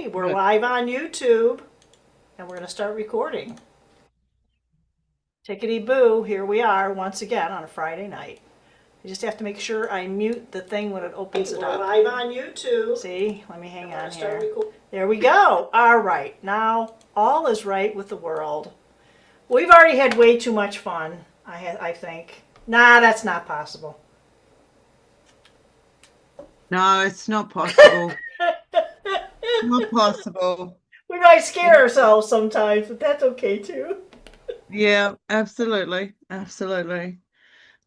Okay, we're live on YouTube and we're going to start recording. Tickety boo, here we are once again on a Friday night. I just have to make sure I mute the thing when it opens it up. We're live on YouTube. See, let me hang on here. There we go. All right, now all is right with the world. We've already had way too much fun, I think. Nah, that's not possible. No, it's not possible. Not possible. We might scare ourselves sometimes, but that's okay too. Yeah, absolutely. Absolutely.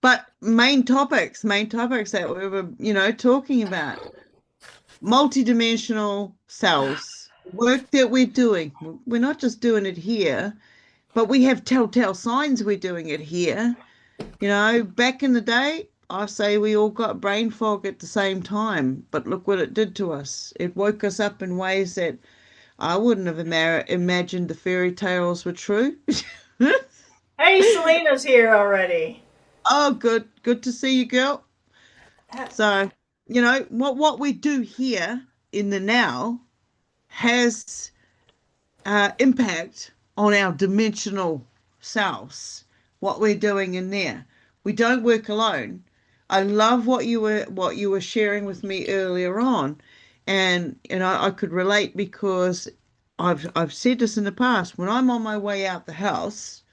But main topics that we were, talking about. Multidimensional cells, work that we're doing. We're not just doing it here, but we have telltale signs we're doing it here. Back in the day, I say we all got brain fog at the same time, but look what it did to us. It woke us up in ways that I wouldn't have imagined the fairy tales were true. Hey, Selena's here already. Oh, good. Good to see you, girl. So, what we do here in the now has impact on our dimensional selves, what we're doing in there. We don't work alone. I love what you were sharing with me earlier on. And I could relate because I've said this in the past. When I'm on my way out the house,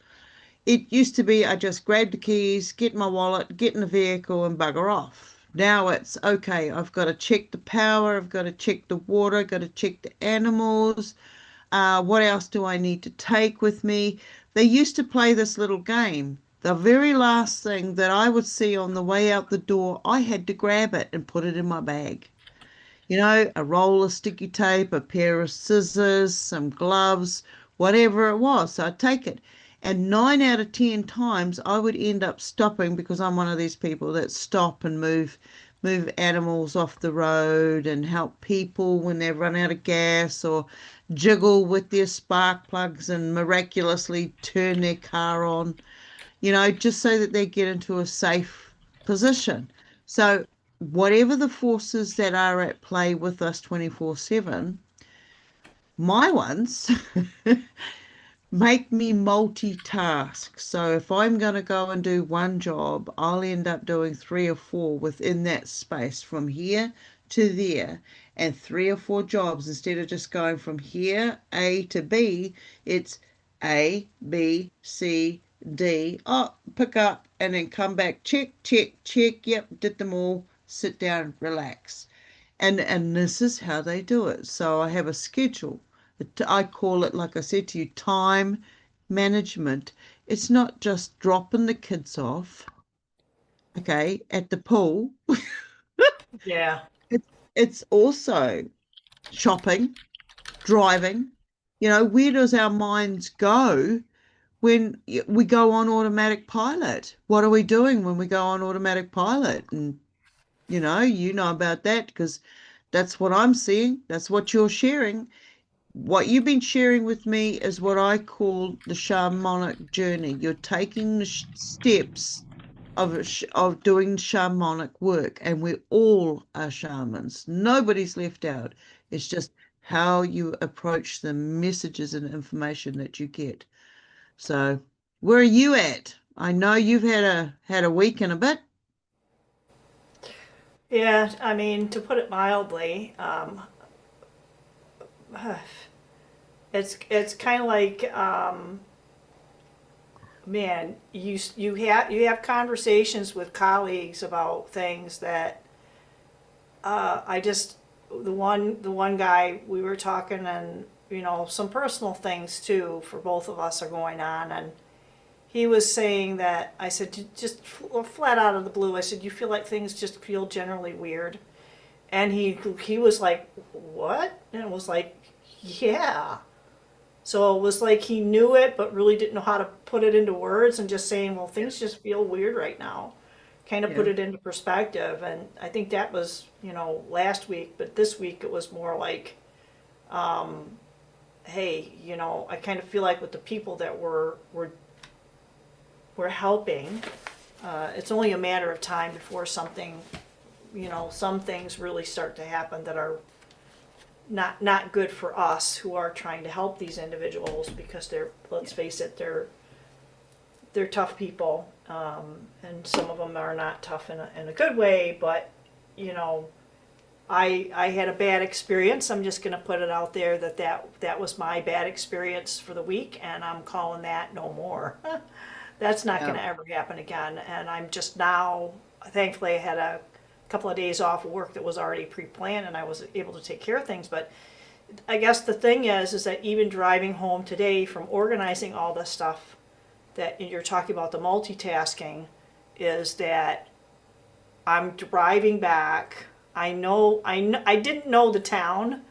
it used to be I just grab the keys, get my wallet, get in the vehicle and bugger off. Now it's okay, I've got to check the power, I've got to check the water, I've got to check the animals. What else do I need to take with me? They used to play this little game. The very last thing that I would see on the way out the door, I had to grab it and put it in my bag. A roll of sticky tape, a pair of scissors, some gloves, whatever it was. So I'd take it. And 9 out of 10 times I would end up stopping because I'm one of these people that stop and move animals off the road and help people when they run out of gas or jiggle with their spark plugs and miraculously turn their car on, just so that they get into a safe position. So, whatever the forces that are at play with us 24/7, my ones make me multitask. So, if I'm going to go and do one job, I'll end up doing three or four within that space from here to there, and three or four jobs instead of just going from here, A to B, it's A, B, C, D. Oh, pick up and then come back. Check, check, check. Yep, did them all. Sit down, relax. And this is how they do it. So I have a schedule. I call it, like I said to you, time management. It's not just dropping the kids off, okay, at the pool. Yeah. It's also shopping, driving. Where does our minds go when we go on automatic pilot? What are we doing when we go on automatic pilot? And you know about that because that's what I'm seeing. That's what you're sharing. What you've been sharing with me is what I call the shamanic journey. You're taking the steps of doing shamanic work, and we all are shamans. Nobody's left out. It's just how you approach the messages and information that you get. So, where are you at? I know you've had a week and a bit. Yeah, I mean, to put it mildly, it's kind of like, man, you have conversations with colleagues about things that I just the one guy we were talking, and some personal things too for both of us are going on, and he was saying that I said, just flat out of the blue, I said, you feel like things just feel generally weird? And he was like, what? And it was like, yeah. So it was like he knew it, but really didn't know how to put it into words, and just saying, well, things just feel weird right now. Kind of put Yeah. it into perspective. And I think that was, last week, but this week it was more like, hey, I kind of feel like with the people that we're helping, it's only a matter of time before something, some things really start to happen that are not good for us who are trying to help these individuals, because they're, let's face it, they're tough people, and some of them are not tough in a good way, but you know, I had a bad experience. I'm just going to put it out there that was my bad experience for the week, and I'm calling that no more. That's not going to ever happen again. And I'm just now, thankfully, I had a couple of days off of work that was already pre-planned, and I was able to take care of things. But I guess the thing is that even driving home today from organizing all this stuff that you're talking about, the multitasking, is that I'm driving back. I didn't know the town,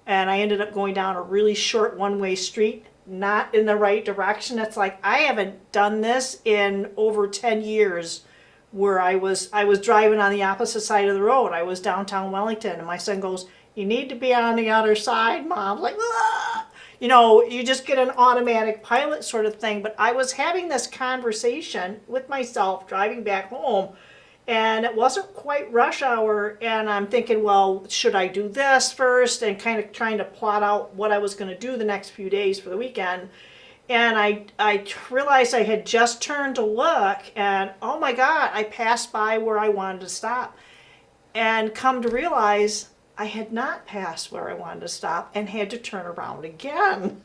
and I ended up going down a really short one-way street, not in the right direction. It's like, I haven't done this in over 10 years, where I was driving on the opposite side of the road. I was downtown Wellington, and my son goes, "You need to be on the other side, Mom." I'm like, ah! You know, you just get an automatic pilot sort of thing. But I was having this conversation with myself driving back home, and it wasn't quite rush hour, and I'm thinking, well, should I do this first, and kind of trying to plot out what I was going to do the next few days for the weekend. And I realized I had just turned to look, and oh my God, I passed by where I wanted to stop, and come to realize I had not passed where I wanted to stop and had to turn around again.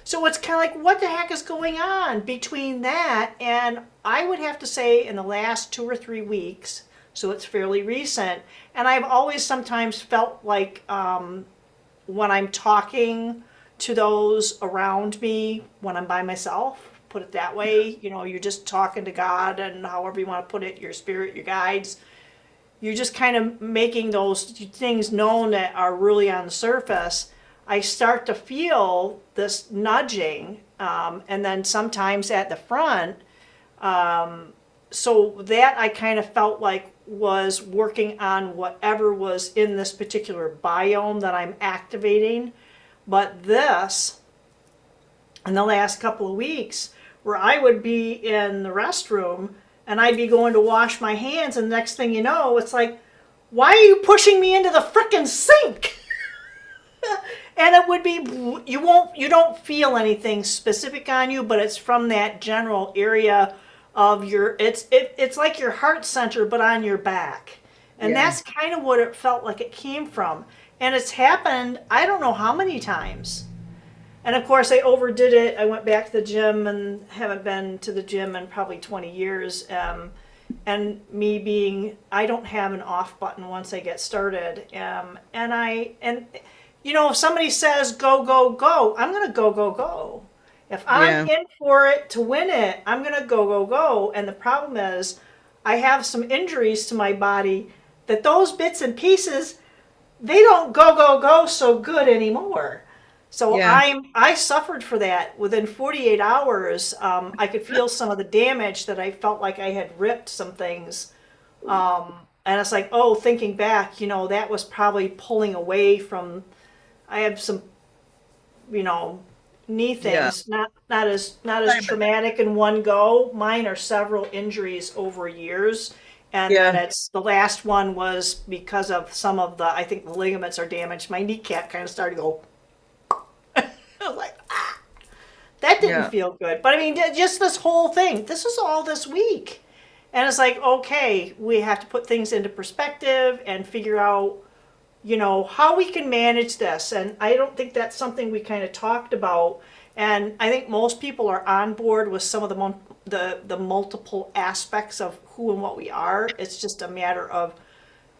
So it's kind of like, what the heck is going on between that? And I would have to say in the last 2 or 3 weeks, so it's fairly recent, and I've always sometimes felt like when I'm talking to those around me, when I'm by myself, put it that way, you know, you're just talking to God, and however you want to put it, your spirit, your guides, you're just kind of making those things known that are really on the surface. I start to feel this nudging, and then sometimes at the front. So that I kind of felt like was working on whatever was in this particular biome that I'm activating. But this, in the last couple of weeks, where I would be in the restroom and I'd be going to wash my hands, and the next thing you know, it's like, why are you pushing me into the frickin' sink? And it would be, you don't feel anything specific on you, but it's from that general area of your, it's like your heart center, but on your back. And that's kind of what it felt like it came from. And it's happened, I don't know how many times. And of course I overdid it. I went back to the gym and haven't been to the gym in probably 20 years. And me being, I don't have an off button once I get started. And you know, if somebody says, go, go, go, I'm going to go, go, go. If I'm in for it to win it, I'm going to go, go, go. And the problem is I have some injuries to my body that those bits and pieces, they don't go, go, go so good anymore. So I suffered for that. Within 48 hours, I could feel some of the damage that I felt like I had ripped some things. And it's like, oh, thinking back, you know, that was probably pulling away from, I have some, you know, knee things, not as traumatic in one go. Mine are several injuries over years. And then it's, the last one was because of some of the, I think the ligaments are damaged. My kneecap kind of started to go, I was like, ah, that didn't feel good. But I mean, just this whole thing, this is all this week. And it's like, okay, we have to put things into perspective and figure out, you know, how we can manage this. And I don't think that's something we kind of talked about. And I think most people are on board with some of the multiple aspects of who and what we are. It's just a matter of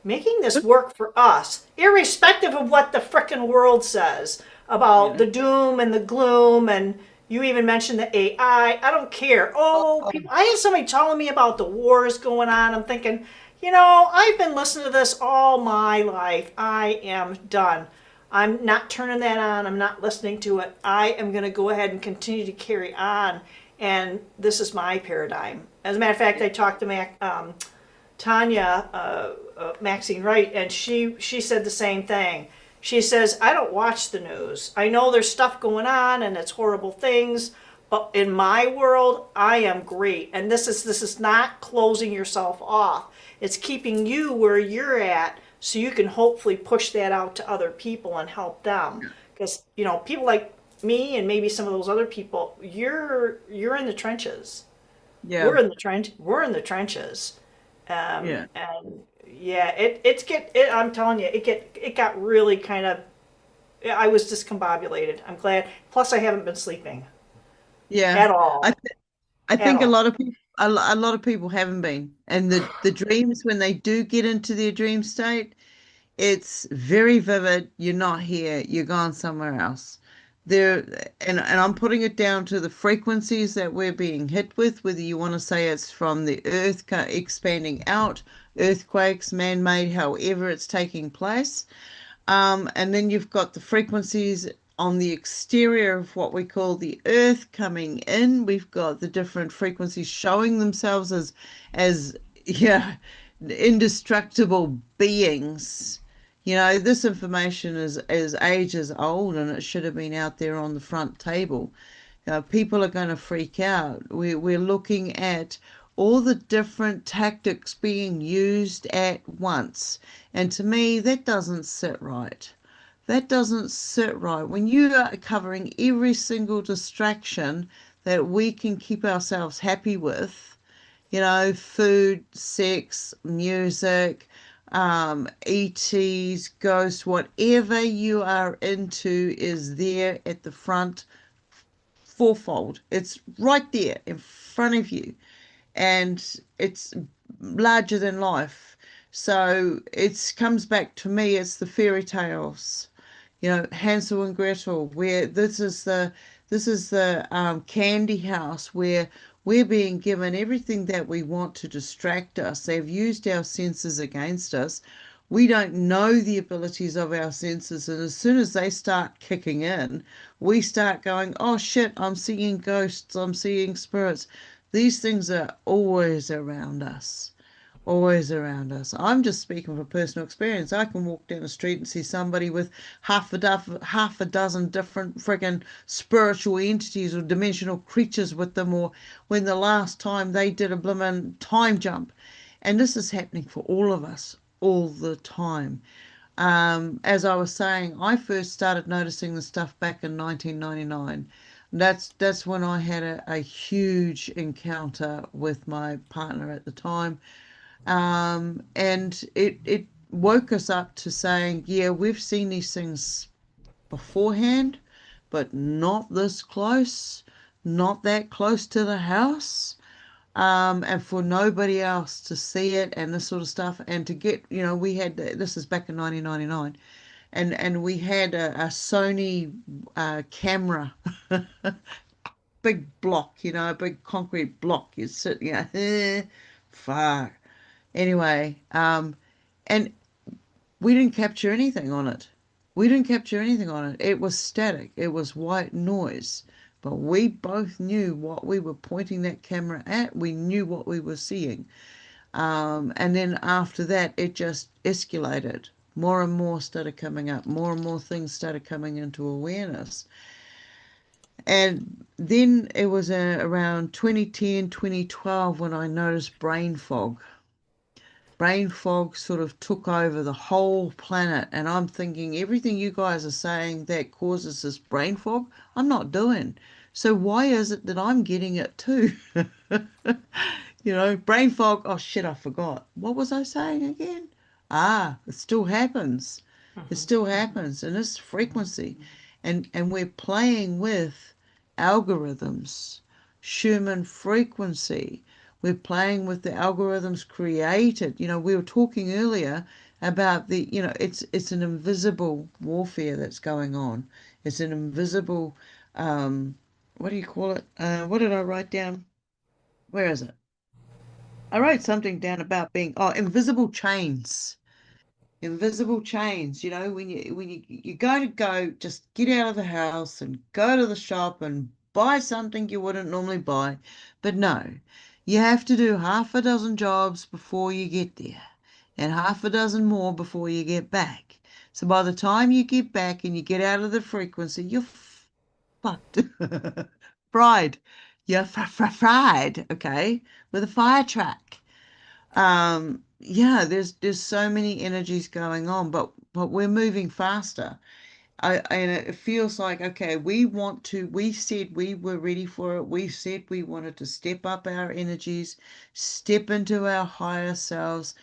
making this work for us, irrespective of what the frickin' world says about the doom and the gloom. And you even mentioned the AI. I don't care. People, I had somebody telling me about the wars going on. I'm thinking, you know, I've been listening to this all my life. I am done. I'm not turning that on. I'm not listening to it. I am going to go ahead and continue to carry on. And this is my paradigm. As a matter of fact, I talked to Tanya, Maxine Wright, and she said the same thing. She says, I don't watch the news. I know there's stuff going on and it's horrible things, but in my world, I am great. And this is not closing yourself off. It's keeping you where you're at so you can hopefully push that out to other people and help them. Because, you know, people like me and maybe some of those other people, you're in the trenches. Yeah. We're in the trenches. Yeah. And yeah, I'm telling you, it got really kind of, I was discombobulated. I'm glad. Plus, I haven't been sleeping Yeah. at I all, th I at think a all. lot of people a lot of people haven't been. And the dreams, when they do get into their dream state, it's very vivid. You're not here. You're gone somewhere else. And I'm putting it down to the frequencies that we're being hit with, whether you want to say it's from the earth expanding out, earthquakes, man-made, however it's taking place. And then you've got the frequencies on the exterior of what we call the earth coming in. We've got the different frequencies showing themselves as yeah, indestructible beings. You know, this information is ages old and it should have been out there on the front table. People are going to freak out. We're looking at all the different tactics being used at once. And to me, that doesn't sit right. That doesn't sit right. When you are covering every single distraction that we can keep ourselves happy with, you know, food, sex, music, ETs, ghosts, whatever you are into is there at the front fourfold. It's right there in front of you, and it's larger than life. So it comes back to me, it's the fairy tales, you know, Hansel and Gretel, where this is the candy house where we're being given everything that we want to distract us. They've used our senses against us. We don't know the abilities of our senses, and as soon as they start kicking in, we start going, oh shit, I'm seeing ghosts, I'm seeing spirits. These things are always around us, always around us. I'm just speaking from personal experience. I can walk down the street and see somebody with half a dozen different friggin' spiritual entities or dimensional creatures with them, or when the last time they did a bloomin' time jump. And this is happening for all of us all the time. As I was saying, I first started noticing the stuff back in 1999. That's when I had a huge encounter with my partner at the time, and it woke us up to saying, yeah, we've seen these things beforehand, but not this close, not that close to the house. And for nobody else to see it and this sort of stuff, and to get, you know, we had this is back in 1999, and we had a Sony camera, big block, you know, a big concrete block. You sit, you know, fuck. Anyway, and we didn't capture anything on it. We didn't capture anything on it. It was static. It was white noise. But we both knew what we were pointing that camera at. We knew what we were seeing. And then after that, it just escalated. More and more started coming up. More and more things started coming into awareness. And then it was around 2010, 2012 when I noticed brain fog. Brain fog sort of took over the whole planet. And I'm thinking, everything you guys are saying that causes this brain fog, I'm not doing. So why is it that I'm getting it too? You know, brain fog. Oh shit, I forgot. What was I saying again? Ah, it still happens. It Mhm. still happens, and it's frequency. And we're playing with algorithms, Schumann frequency. We're playing with the algorithms created. You know, we were talking earlier about the, you know, it's an invisible warfare that's going on. It's an invisible, what do you call it? What did I write down? Where is it? I wrote something down about being, oh, invisible chains. Invisible chains, you know, when you go, just get out of the house and go to the shop and buy something you wouldn't normally buy. But no, you have to do half a dozen jobs before you get there, and half a dozen more before you get back. So by the time you get back and you get out of the frequency, you're fucked. Fried. You're fried, okay, with a fire truck. yeah, there's so many energies going on, but we're moving faster. And it feels like, okay, we said we were ready for it. We said we wanted to step up our energies, step into our higher selves,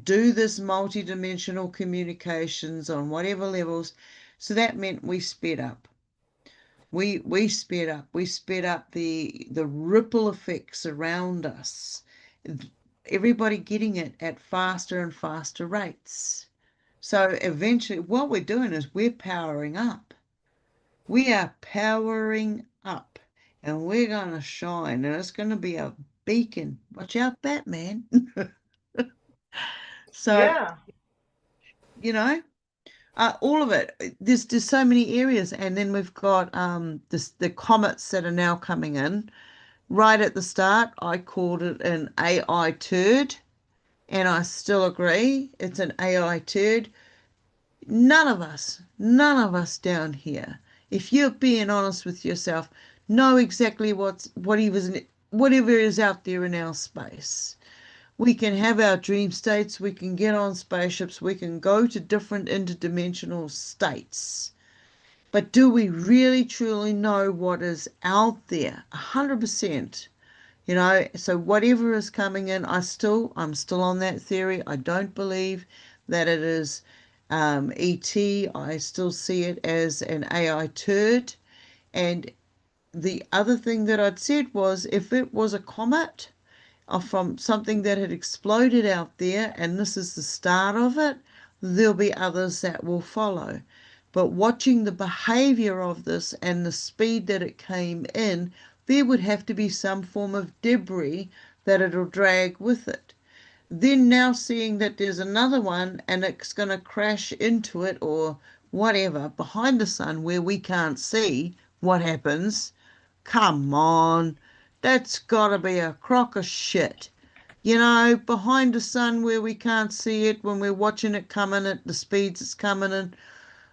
do this multi-dimensional communications on whatever levels. So that meant we sped up. We sped up. We sped up the ripple effects around us. Everybody getting it at faster and faster rates. So eventually, what we're doing is we're powering up. We are powering up, and we're going to shine, and it's going to be a beacon. Watch out, Batman. So, Yeah. you know, all of it. There's so many areas, and then we've got the comets that are now coming in. Right at the start, I called it an AI turd, and I still agree. It's an AI turd. None of us down here, if you're being honest with yourself, know exactly whatever is out there in our space. We can have our dream states, we can get on spaceships, we can go to different interdimensional states. But do we really truly know what is out there? 100%. So whatever is coming in, I'm still on that theory. I don't believe that it is ET. I still see it as an AI turd. And the other thing that I'd said was, if it was a comet from something that had exploded out there, and this is the start of it, there'll be others that will follow. But watching the behavior of this and the speed that it came in, there would have to be some form of debris that it'll drag with it. Then now seeing that there's another one and it's going to crash into it or whatever behind the sun where we can't see what happens. Come on, that's got to be a crock of shit. Behind the sun where we can't see it when we're watching it coming at the speeds it's coming in.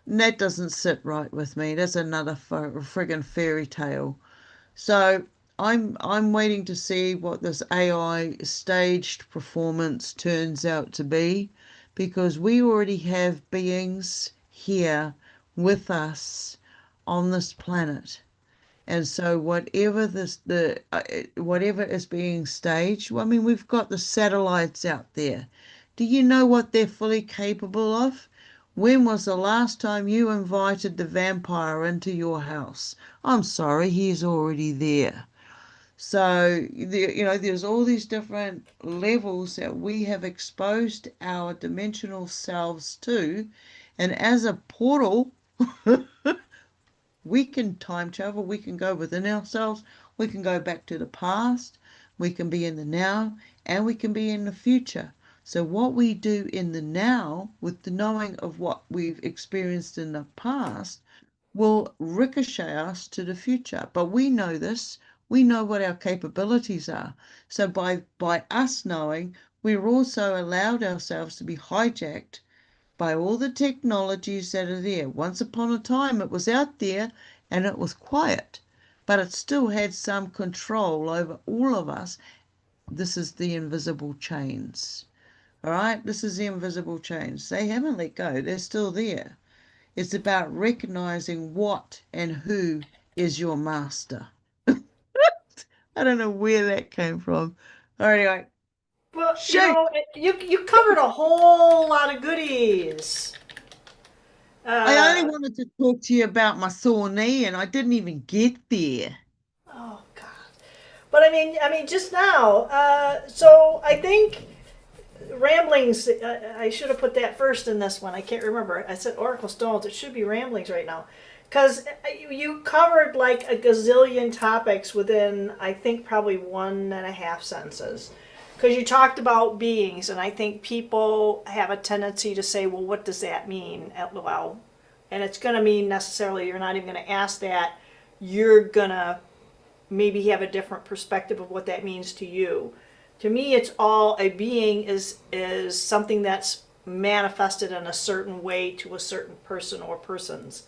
And that doesn't sit right with me. That's another friggin' fairy tale. So I'm waiting to see what this AI staged performance turns out to be, because we already have beings here with us on this planet. And so whatever is being staged, well, I mean, we've got the satellites out there. Do you know what they're fully capable of? When was the last time you invited the vampire into your house? I'm sorry, he's already there. So, there's all these different levels that we have exposed our dimensional selves to. And as a portal, we can time travel, we can go within ourselves, we can go back to the past, we can be in the now, and we can be in the future. So what we do in the now with the knowing of what we've experienced in the past will ricochet us to the future. But we know this, we know what our capabilities are. So by us knowing, we're also allowed ourselves to be hijacked by all the technologies that are there. Once upon a time, it was out there and it was quiet, but it still had some control over all of us. This is the invisible chains. All right, this is the invisible chains. They haven't let go, they're still there. It's about recognizing what and who is your master. I don't know where that came from. All right, anyway, Well, shoot. you covered a whole lot of goodies. I only Uh, wanted to talk to you about my sore knee, and I didn't even get there. oh God. But I mean, just now. So I think ramblings. I should have put that first in this one. I can't remember. I said Oracle Stones. It should be ramblings right now, because you covered like a gazillion topics within I think probably 1.5 sentences. Because you talked about beings, and I think people have a tendency to say, "Well, what does that mean?" Well, and it's going to mean necessarily you're not even going to ask that. You're going to maybe have a different perspective of what that means to you. To me, it's all a being is something that's manifested in a certain way to a certain person or persons.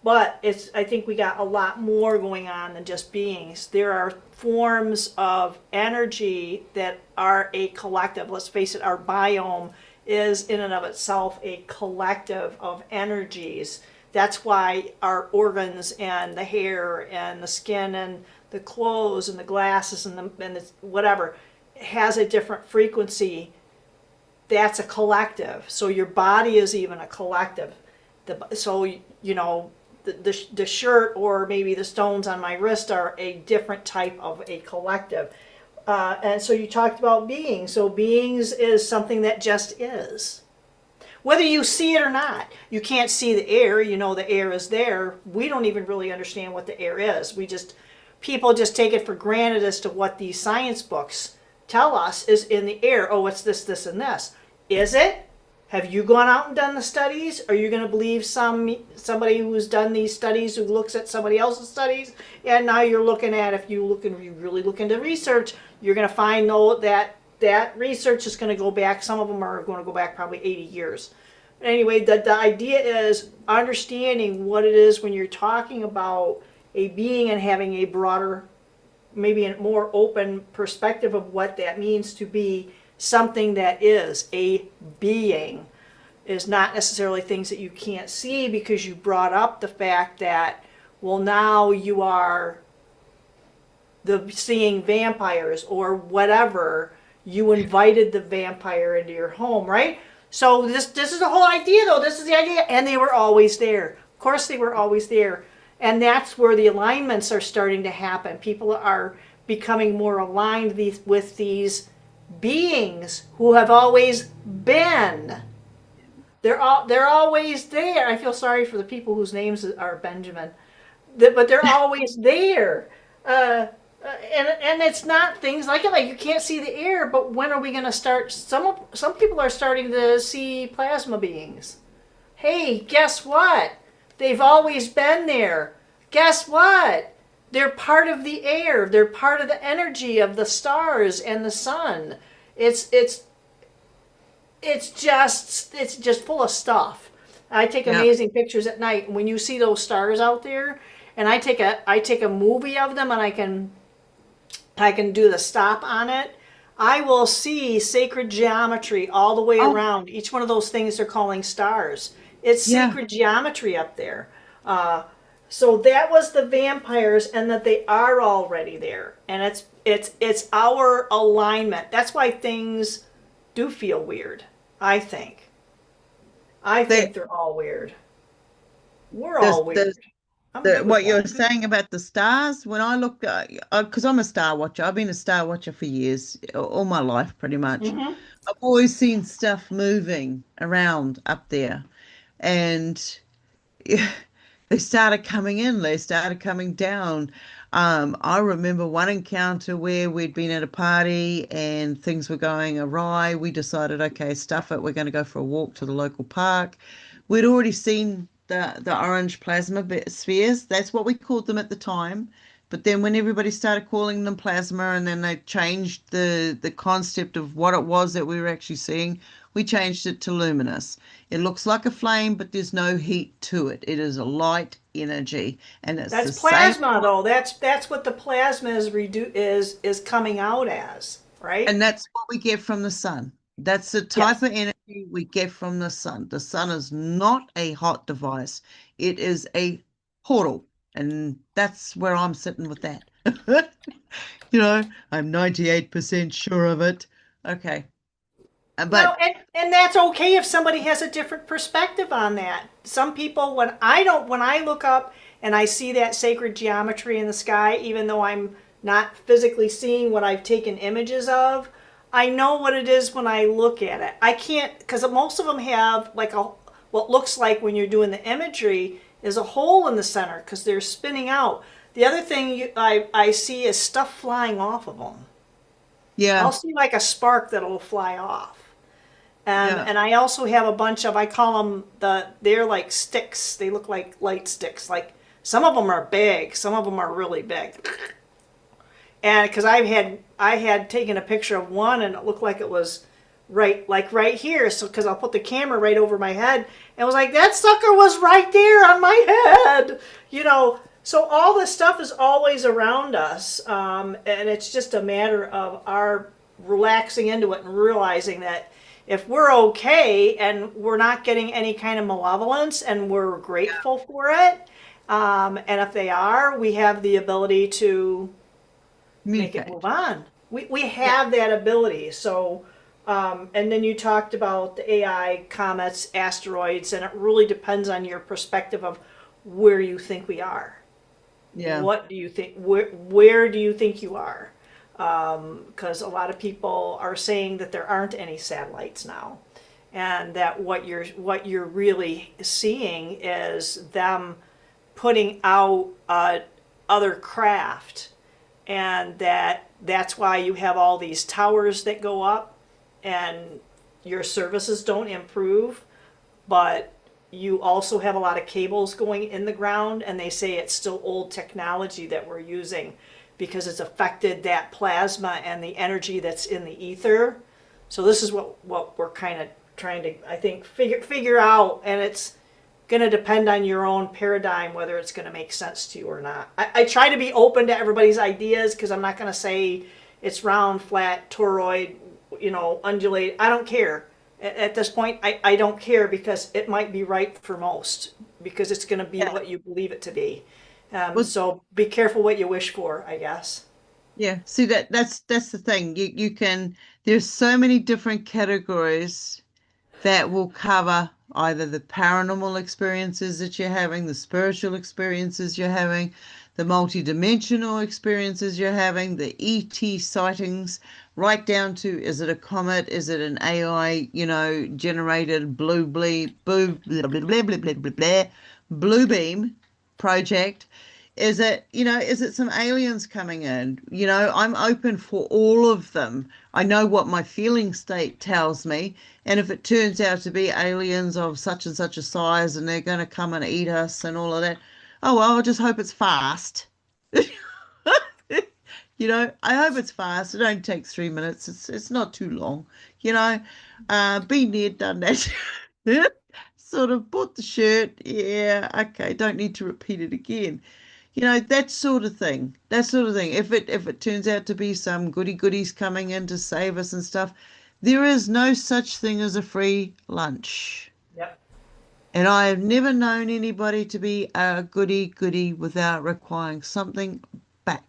But I think we got a lot more going on than just beings. There are forms of energy that are a collective. Let's face it, our biome is in and of itself a collective of energies. That's why our organs and the hair and the skin and the clothes and the glasses and the whatever has a different frequency. That's a collective. So your body is even a collective. So, you know, the shirt or maybe the stones on my wrist are a different type of a collective. And so you talked about being. So beings is something that just is. Whether you see it or not, you can't see the air. You know the air is there. We don't even really understand what the air is. People just take it for granted as to what these science books tell us is in the air. Oh, it's this, this, and this. Is it? Have you gone out and done the studies? Are you going to believe somebody who's done these studies who looks at somebody else's studies? And now you're looking at, if you really look into research, you're going to find that research is going to go back. Some of them are going to go back probably 80 years. But anyway, the idea is understanding what it is when you're talking about a being and having a broader, maybe a more open perspective of what that means to be something that is a being, is not necessarily things that you can't see, because you brought up the fact that, well, now you are seeing vampires or whatever. You invited the vampire into your home, right? So this is the whole idea, though. This is the idea, and they were always there. Of course, they were always there, and that's where the alignments are starting to happen. People are becoming more aligned with these beings who have always been. They're always there. I feel sorry for the people whose names are Benjamin, but they're always there. And it's not things like it. Like, you can't see the air, but when are we going to start? Some people are starting to see plasma beings. Hey, guess what? They've always been there. Guess what? They're part of the air. They're part of the energy of the stars and the sun. It's just full of stuff. I take amazing pictures at night, and when you see those stars out there, and I take a movie of them, and I can do the stop on it. I will see sacred geometry all the way around. Each one of those things they're calling stars. It's sacred geometry up there. So that was the vampires, and that they are already there, and it's our alignment. That's why things do feel weird. I think they're all weird. We're all weird. What you're saying about the stars, when I look, because I'm a star watcher, I've been a star watcher for years, all my life pretty much. Mm-hmm. I've always seen stuff moving around up there, and they started coming in, they started coming down. I remember one encounter where we'd been at a party and things were going awry. We decided, okay, stuff it, we're going to go for a walk to the local park. We'd already seen the orange plasma spheres. That's what we called them at the time. But then when everybody started calling them plasma, and then they changed the concept of what it was that we were actually seeing, we changed it to luminous. It looks like a flame, but there's no heat to it. It is a light energy, and that's plasma, though. That's what the plasma is coming out as, right? And that's what we get from the sun. That's the type of energy we get from the sun. The sun is not a hot device. It is a portal. And that's where I'm sitting with that. I'm 98% sure of it. Okay. But and that's okay if somebody has a different perspective on that. Some people, when I look up and I see that sacred geometry in the sky, even though I'm not physically seeing what I've taken images of, I know what it is when I look at it. I can't, because most of them have like what looks like, when you're doing the imagery, is a hole in the center because they're spinning out. The other thing I see is stuff flying off of them. Yeah. I'll see like a spark that'll fly off. And I also have a bunch of, I call them they're like sticks. They look like light sticks. Like, some of them are big, some of them are really big. And because I had taken a picture of one, and it looked like it was right here. So, because I'll put the camera right over my head, and it was like, that sucker was right there on my head, you know. So all this stuff is always around us, and it's just a matter of our relaxing into it and realizing that if we're okay and we're not getting any kind of malevolence and we're grateful for it, and if they are, we have the ability to make it move Communicate. on. We Yeah. have that ability. So, and then you talked about the AI, comets, asteroids, and it really depends on your perspective of where you think we are. Yeah. What do you think? Where do you think you are? Because a lot of people are saying that there aren't any satellites now, and that what you're really seeing is them putting out other craft, and that's why you have all these towers that go up and your services don't improve, but you also have a lot of cables going in the ground, and they say it's still old technology that we're using because it's affected that plasma and the energy that's in the ether. So this is what we're kind of trying to, I think, figure out, and it's going to depend on your own paradigm whether it's going to make sense to you or not. I try to be open to everybody's ideas because I'm not going to say it's round, flat, toroid, undulate. I don't care. At this point, I don't care because it might be right for most because it's going to be Yeah. what you believe it to be. Well, So be careful what you wish for, I guess. yeah. See that's the thing. You can there's so many different categories that will cover either the paranormal experiences that you're having, the spiritual experiences you're having, the multidimensional experiences you're having, the ET sightings, right down to is it a comet, is it an AI, generated blue beam project? Is it some aliens coming in? I'm open for all of them. I know what my feeling state tells me. And if it turns out to be aliens of such and such a size and they're going to come and eat us and all of that, oh, well, I just hope it's fast. I hope it's fast. It only takes 3 minutes. It's not too long. You know, been there, done that. Sort of bought the shirt. Yeah, okay. Don't need to repeat it again. That sort of thing. That sort of thing. If it turns out to be some goodies coming in to save us and stuff, there is no such thing as a free lunch. Yep. And I have never known anybody to be a goody without requiring something back.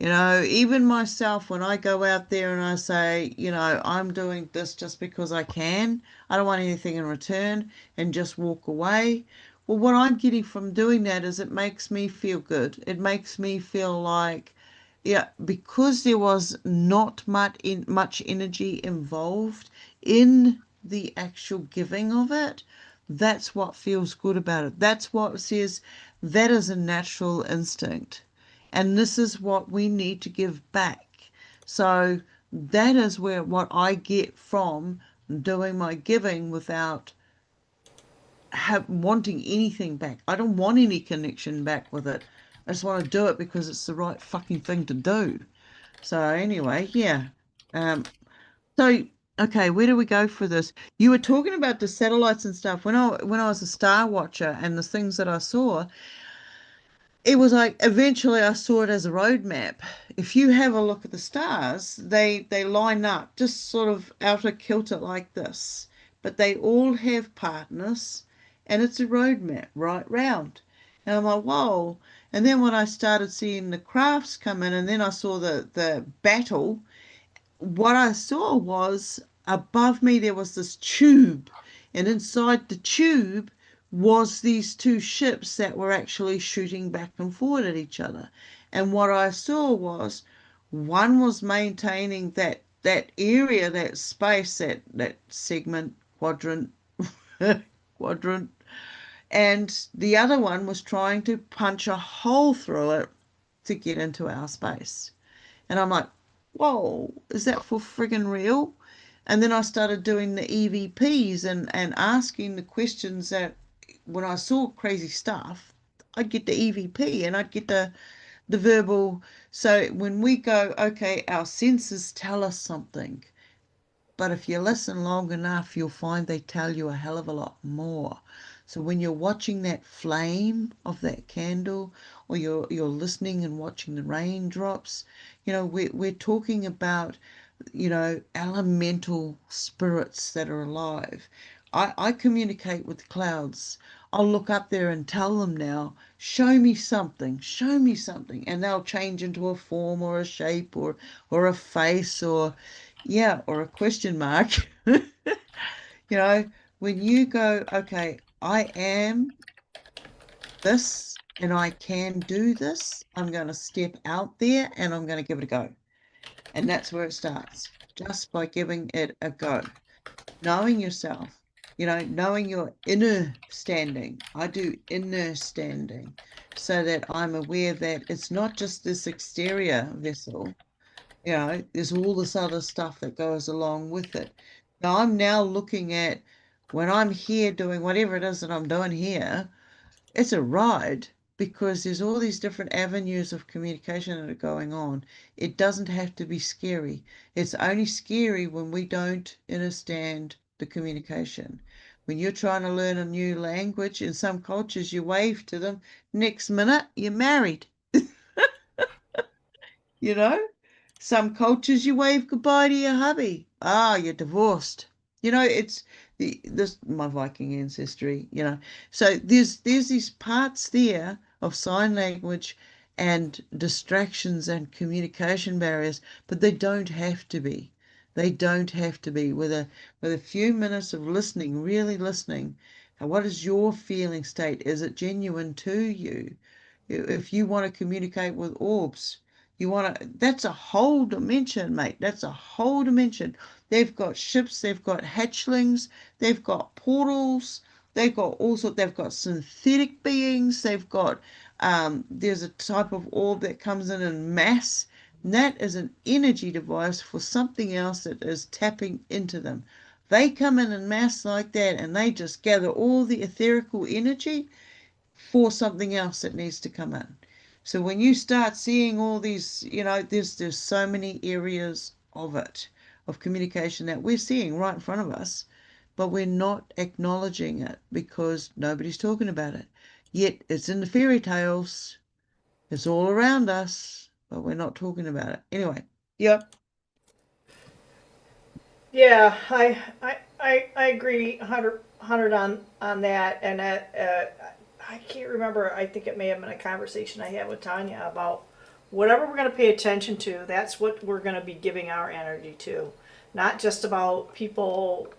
Even myself, when I go out there and I say, I'm doing this just because I can, I don't want anything in return, and just walk away. Well, what I'm getting from doing that is it makes me feel good. It makes me feel like, yeah, because there was not much energy involved in the actual giving of it, that's what feels good about it. That's what says that is a natural instinct. And this is what we need to give back. So that is what I get from doing my giving without wanting anything back. I don't want any connection back with it. I just want to do it because it's the right fucking thing to do. So anyway, yeah. Um, so okay, where do we go for this? You were talking about the satellites and stuff. When I was a star watcher and the things that I saw, it was like eventually I saw it as a roadmap. If you have a look at the stars, they line up just sort of out of kilter like this, but they all have partners, and it's a roadmap right round. And I'm like, whoa. And then when I started seeing the crafts come in, and then I saw the battle, what I saw was above me there was this tube, and inside the tube was these two ships that were actually shooting back and forward at each other. And what I saw was one was maintaining that area, that space, that segment, quadrant, quadrant, and the other one was trying to punch a hole through it to get into our space. And I'm like, whoa, is that for friggin' real? And then I started doing the EVPs and asking the questions that when I saw crazy stuff, I'd get the EVP and I'd get the verbal. So when we go, okay, our senses tell us something. but if you listen long enough, you'll find they tell you a hell of a lot more. So when you're watching that flame of that candle, or you're listening and watching the raindrops, we're talking about, elemental spirits that are alive. I communicate with clouds. I'll look up there and tell them now, show me something, and they'll change into a form or a shape or a face or a question mark. You know, when you go, okay, I am this and I can do this, I'm going to step out there and I'm going to give it a go. And that's where it starts, just by giving it a go. Knowing yourself, knowing your inner standing. I do inner standing so that I'm aware that it's not just this exterior vessel, there's all this other stuff that goes along with it. Now I'm now looking at when I'm here doing whatever it is that I'm doing here, it's a ride because there's all these different avenues of communication that are going on. It doesn't have to be scary. It's only scary when we don't understand the communication. When you're trying to learn a new language, in some cultures you wave to them, next minute you're married. You know? Some cultures you wave goodbye to your hubby. Ah, you're divorced. It's this my Viking ancestry, So there's these parts there of sign language and distractions and communication barriers, but they don't have to be. They don't have to be. With a few minutes of listening, really listening, and what is your feeling state? Is it genuine to you? If you want to communicate with orbs, that's a whole dimension, mate. That's a whole dimension. They've got ships, they've got hatchlings, they've got portals, they've got synthetic beings, there's a type of orb that comes in mass, and that is an energy device for something else that is tapping into them. They come in mass like that, and they just gather all the etherical energy for something else that needs to come in. So when you start seeing all these, there's so many areas of it, of communication that we're seeing right in front of us, but we're not acknowledging it because nobody's talking about it. Yet it's in the fairy tales, it's all around us, but we're not talking about it. Anyway, yep. Yeah, I agree 100 on that, and I can't remember. I think it may have been a conversation I had with Tanya about whatever we're going to pay attention to. That's what we're going to be giving our energy to, not just about people,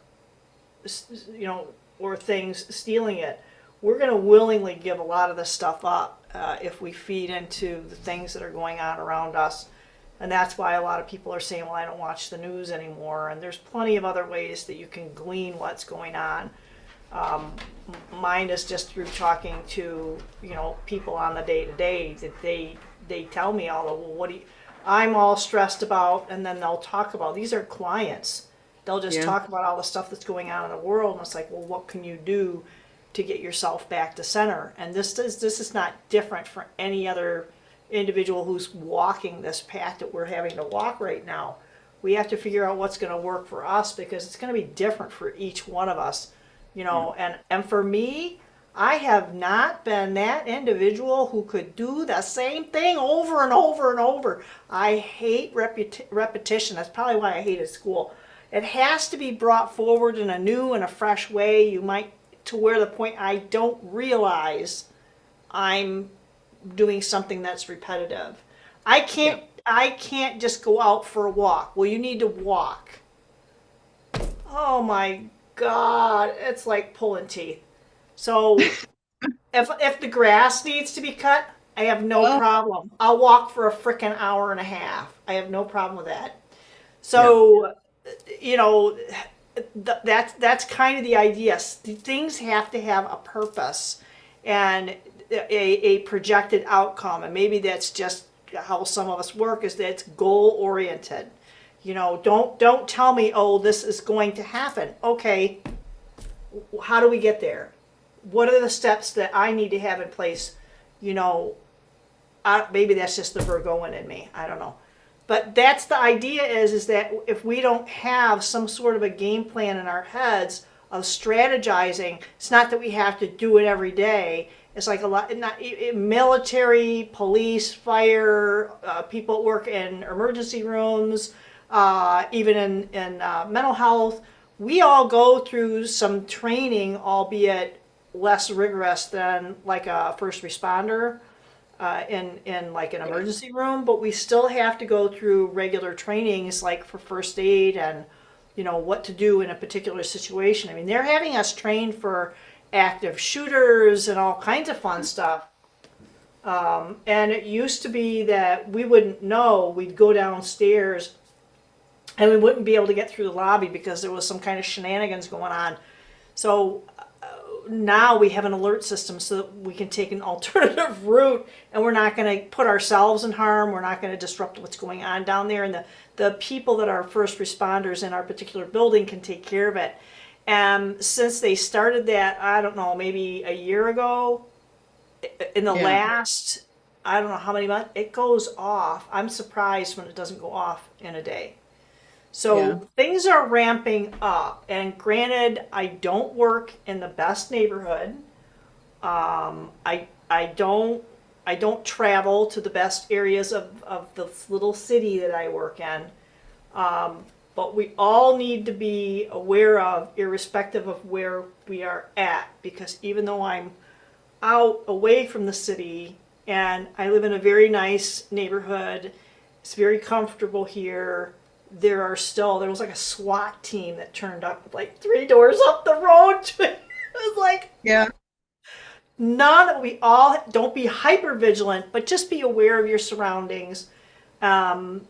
or things stealing it. We're going to willingly give a lot of this stuff up if we feed into the things that are going on around us. And that's why a lot of people are saying, well, I don't watch the news anymore. And there's plenty of other ways that you can glean what's going on. Mine is just through talking to, people on the day to day that they tell me all the, well, I'm all stressed about, and then they'll talk about, these are clients. They'll just talk about all the stuff that's going on in the world. And it's like, well, what can you do to get yourself back to center? And this is not different for any other individual who's walking this path that we're having to walk right now. We have to figure out what's going to work for us because it's going to be different for each one of us, and for me, I have not been that individual who could do the same thing over and over and over. I hate repetition. That's probably why I hated school. It has to be brought forward in a new and a fresh way. You might, to where the point I don't realize I'm doing something that's repetitive. I can't just go out for a walk. Well, you need to walk. Oh my God, it's like pulling teeth. So if the grass needs to be cut, I have no problem. I'll walk for a frickin' hour and a half. I have no problem with that. So, that's kind of the idea. Things have to have a purpose and a projected outcome, and maybe that's just how some of us work, is that it's goal oriented. Don't tell me, oh, this is going to happen. Okay, how do we get there? What are the steps that I need to have in place? Maybe that's just the Virgoan in me. I don't know. But that's the idea is that if we don't have some sort of a game plan in our heads of strategizing, it's not that we have to do it every day. It's like a lot, not military, police, fire, people that work in emergency rooms, even in mental health. We all go through some training, albeit less rigorous than like a first responder in like an emergency room, but we still have to go through regular trainings like for first aid and what to do in a particular situation. I mean, they're having us train for active shooters and all kinds of fun stuff. And it used to be that we wouldn't know. We'd go downstairs and we wouldn't be able to get through the lobby because there was some kind of shenanigans going on. So now we have an alert system so that we can take an alternative route, and we're not going to put ourselves in harm. We're not going to disrupt what's going on down there, and the people that are first responders in our particular building can take care of it. And since they started that, I don't know, maybe a year ago, in the last, I don't know how many months, it goes off. I'm surprised when it doesn't go off in a day. So things are ramping up, and granted, I don't work in the best neighborhood. I don't travel to the best areas of the little city that I work in. But we all need to be aware of, irrespective of where we are at, because even though I'm out away from the city and I live in a very nice neighborhood, it's very comfortable here. There was like a SWAT team that turned up like 3 doors up the road. It was like, we all don't be hyper vigilant, but just be aware of your surroundings, and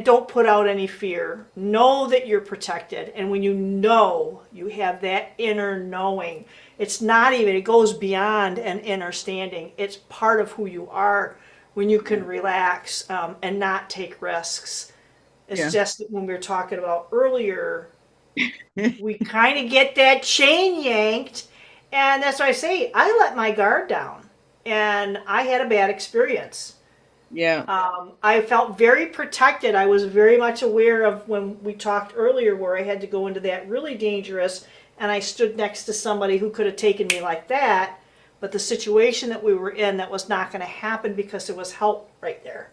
don't put out any fear. Know that you're protected, and when you have that inner knowing. It's not even, it goes beyond an inner standing. It's part of who you are when you can relax and not take risks. It's just that when we were talking about earlier, we kind of get that chain yanked. And that's why I say, I let my guard down. And I had a bad experience. I felt very protected. I was very much aware of when we talked earlier where I had to go into that really dangerous, and I stood next to somebody who could have taken me like that. But the situation that we were in, that was not going to happen because there was help right there.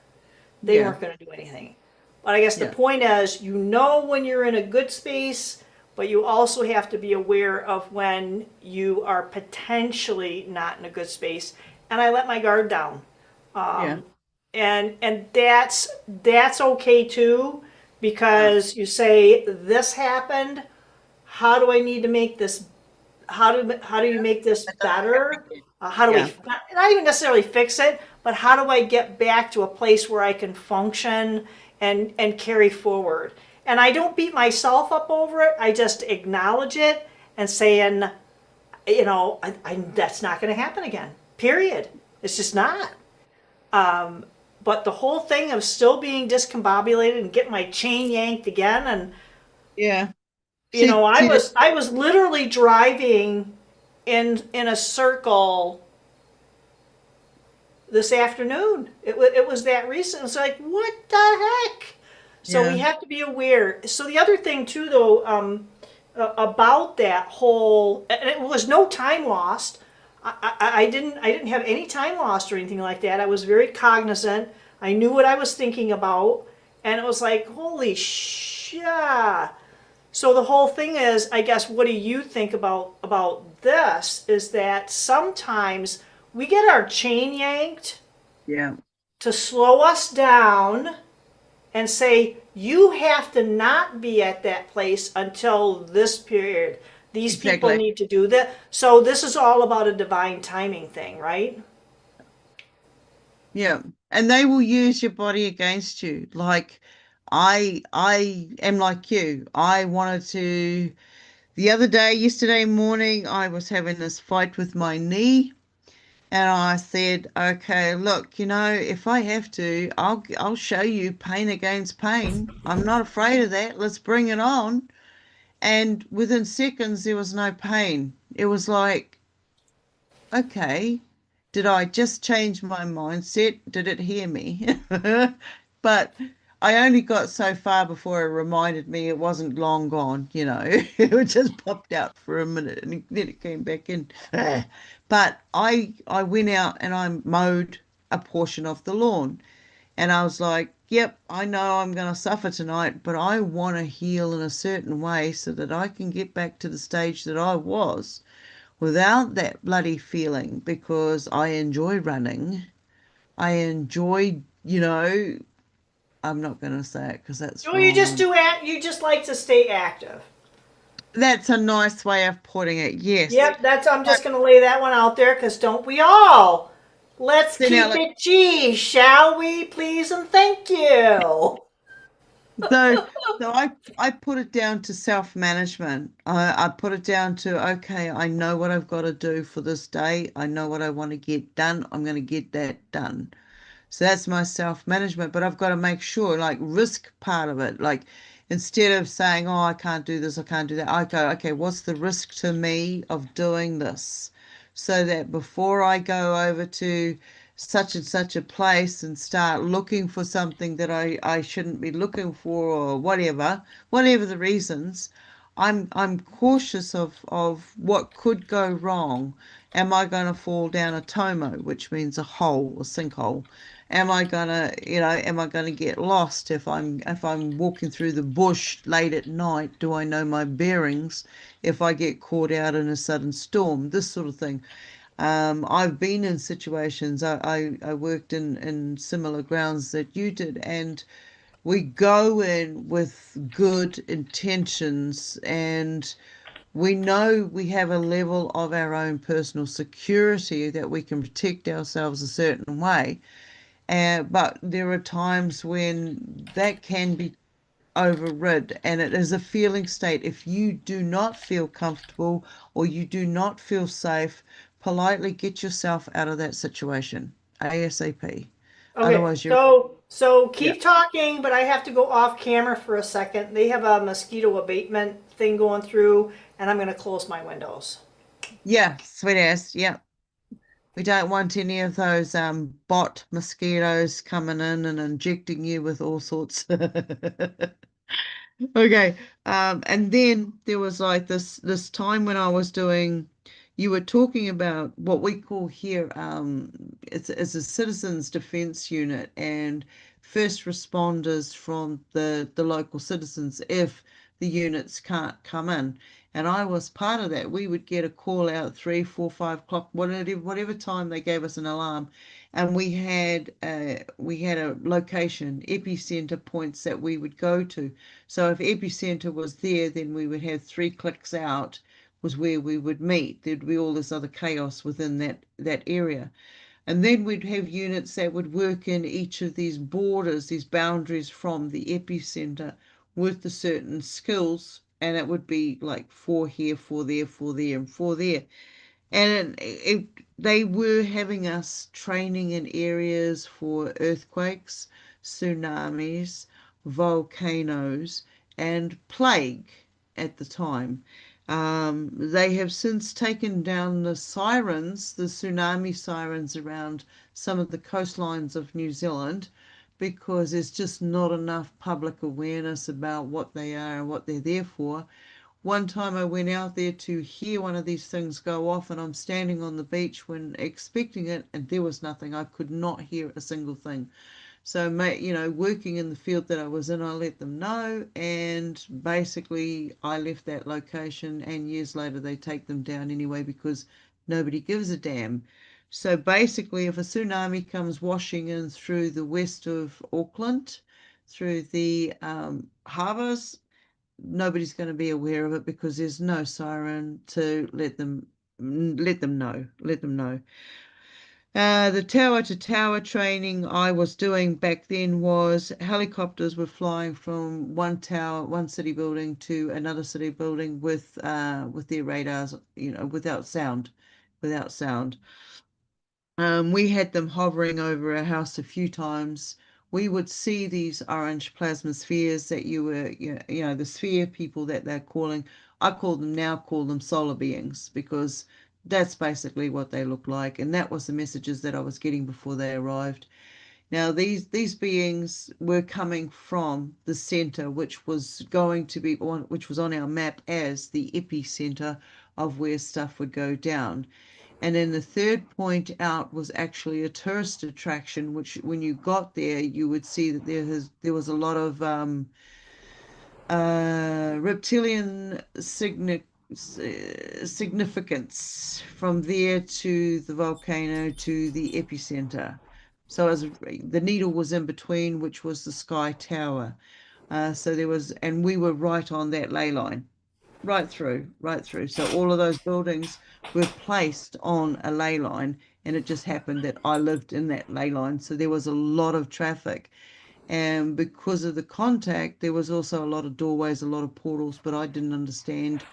They weren't going to do anything. But I guess the point is, when you're in a good space, but you also have to be aware of when you are potentially not in a good space. And I let my guard down. And that's okay too, because you say, this happened. How do I need to make this? How do you make this better? How do we not even necessarily fix it, but how do I get back to a place where I can function and carry forward? And I don't beat myself up over it. I just acknowledge it and saying, that's not going to happen again. Period. It's just not. But the whole thing of still being discombobulated and getting my chain yanked again, and I was literally driving in a circle this afternoon. It was that recent. It's like, what the heck? So we have to be aware. So the other thing too, though, about that whole, and it was no time lost. I didn't have any time lost or anything like that. I was very cognizant. I knew what I was thinking about, and it was like, holy shit. So the whole thing is, I guess, what do you think about this? Is that sometimes we get our chain yanked to slow us down and say, you have to not be at that place until this period. These people need to do that. So this is all about a divine timing thing, right? Yeah. And they will use your body against you. Like I am like you. I wanted to, yesterday morning, I was having this fight with my knee. And I said, okay, look, if I have to, I'll show you pain against pain. I'm not afraid of that. Let's bring it on. And within seconds, there was no pain. It was like, okay, did I just change my mindset? Did it hear me? But I only got so far before it reminded me it wasn't long gone, you know. It just popped out for a minute and then it came back in. But I went out and I mowed a portion of the lawn. And I was like, yep, I know I'm going to suffer tonight, but I want to heal in a certain way so that I can get back to the stage that I was without that bloody feeling because I enjoy running. I enjoy, I'm not going to say it because that's Or you just wrong. do you just like to stay active. That's a nice way of putting it, yes. Yep, that's I'm But just gonna lay that one out there because don't we all? Let's then keep Alex, it G, shall we, please and thank you. so so I put it down to self-management. I put it down to, okay, I know what I've got to do for this day. I know what I want to get done. I'm going to get that done. So that's my self-management, but I've got to make sure, like risk part of it, like instead of saying, oh, I can't do this, I can't do that, I go, okay, what's the risk to me of doing this? So that before I go over to such and such a place and start looking for something that I shouldn't be looking for or whatever the reasons, I'm cautious of what could go wrong. Am I going to fall down a tomo, which means a hole, a sinkhole? Am I gonna get lost if I'm walking through the bush late at night? Do I know my bearings if I get caught out in a sudden storm? This sort of thing. I've been in situations, I worked in similar grounds that you did, and we go in with good intentions and we know we have a level of our own personal security that we can protect ourselves a certain way. But there are times when that can be overrid, and it is a feeling state. If you do not feel comfortable or you do not feel safe, politely get yourself out of that situation ASAP. Okay, Otherwise, you're, so yeah. keep talking, but I have to go off camera for a second. They have a mosquito abatement thing going through, and I'm gonna close my windows. Yeah, sweet ass. Yeah. We don't want any of those bot mosquitoes coming in and injecting you with all sorts. Okay. And then there was like this time when I was doing, you were talking about what we call here, it's a citizens defense unit and first responders from the local citizens if the units can't come in. And I was part of that. We would get a call out 3, 4, 5 o'clock, whatever time they gave us an alarm, and we had a location, epicenter points that we would go to. So if epicenter was there, then we would have 3 clicks out was where we would meet. There'd be all this other chaos within that area. And then we'd have units that would work in each of these borders, these boundaries from the epicenter with the certain skills. And it would be like 4 here, 4 there, 4 there, and 4 there. And they were having us training in areas for earthquakes, tsunamis, volcanoes, and plague at the time. They have since taken down the sirens, the tsunami sirens around some of the coastlines of New Zealand because there's just not enough public awareness about what they are and what they're there for. One time I went out there to hear one of these things go off, and I'm standing on the beach when expecting it, and there was nothing. I could not hear a single thing. So, working in the field that I was in, I let them know, and basically I left that location, and years later they take them down anyway because nobody gives a damn. So basically, if a tsunami comes washing in through the west of Auckland, through the harbours, nobody's going to be aware of it because there's no siren to let them know. The tower to tower training I was doing back then was helicopters were flying from one tower, one city building to another city building with their radars, without sound. We had them hovering over our house a few times. We would see these orange plasma spheres that the sphere people that they're calling. I call them solar beings because that's basically what they look like. And that was the messages that I was getting before they arrived. Now, these beings were coming from the center, which was going to be on, which was on our map as the epicenter of where stuff would go down. And then the third point out was actually a tourist attraction, which when you got there, you would see that there was a lot of reptilian significance from there to the volcano to the epicenter. So as the needle was in between, which was the sky tower. So there was, and we were right on that ley line, right through, right through. So all of those buildings were placed on a ley line, and it just happened that I lived in that ley line. So there was a lot of traffic. And because of the contact, there was also a lot of doorways, a lot of portals, but I didn't understand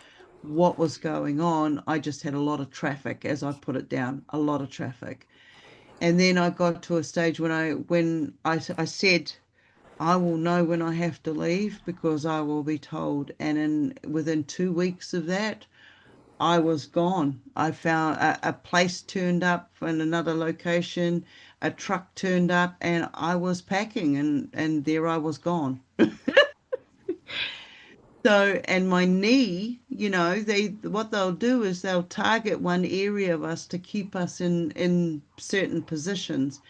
what was going on. I just had a lot of traffic, as I put it down, a lot of traffic. And then I got to a stage when I said, I will know when I have to leave because I will be told. And within 2 weeks of that, I was gone. I found a place turned up in another location, a truck turned up, and I was packing, and there I was gone. So, and my knee, what they'll do is they'll target one area of us to keep us in certain positions,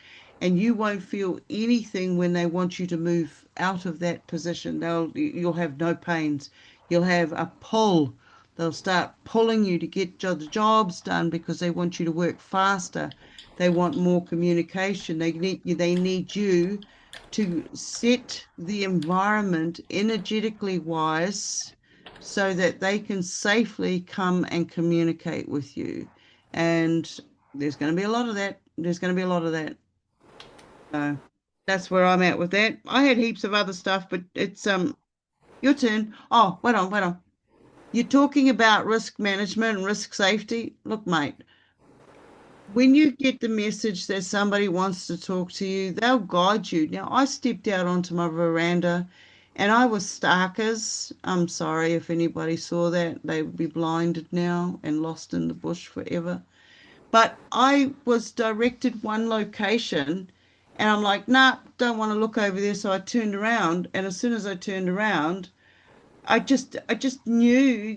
and you won't feel anything when they want you to move out of that position. You'll have no pains. You'll have a pull. They'll start pulling you to get the jobs done because they want you to work faster. They want more communication. They need you to set the environment energetically wise so that they can safely come and communicate with you. And there's going to be a lot of that. There's going to be a lot of that. So that's where I'm at with that. I had heaps of other stuff, but it's your turn. Oh, wait on, wait on. You're talking about risk management and risk safety. Look, mate, when you get the message that somebody wants to talk to you, they'll guide you. Now, I stepped out onto my veranda and I was stark as, I'm sorry if anybody saw that, they would be blinded now and lost in the bush forever. But I was directed one location and I'm like, nah, don't want to look over there. So I turned around, and as soon as I turned around, I just knew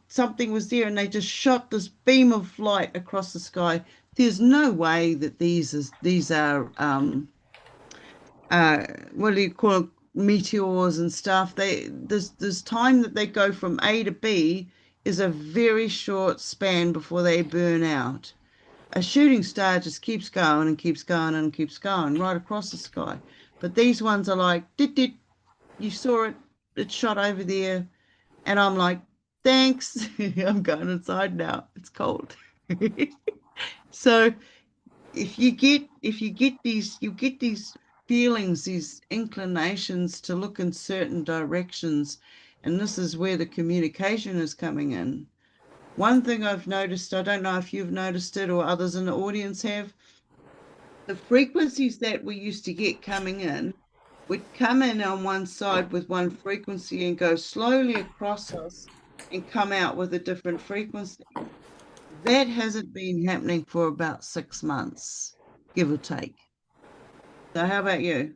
something was there, and they just shot this beam of light across the sky. There's no way that these are what do you call it, meteors and stuff. This time that they go from A to B is a very short span before they burn out. A shooting star just keeps going and keeps going and keeps going right across the sky. But these ones are like, dit, you saw it, it shot over there. And I'm like, thanks. I'm going inside now. It's cold. So if you get these feelings, these inclinations to look in certain directions, and this is where the communication is coming in. One thing I've noticed, I don't know if you've noticed it or others in the audience have, the frequencies that we used to get coming in would come in on one side with one frequency and go slowly across us and come out with a different frequency. That hasn't been happening for about 6 months, give or take. So how about you?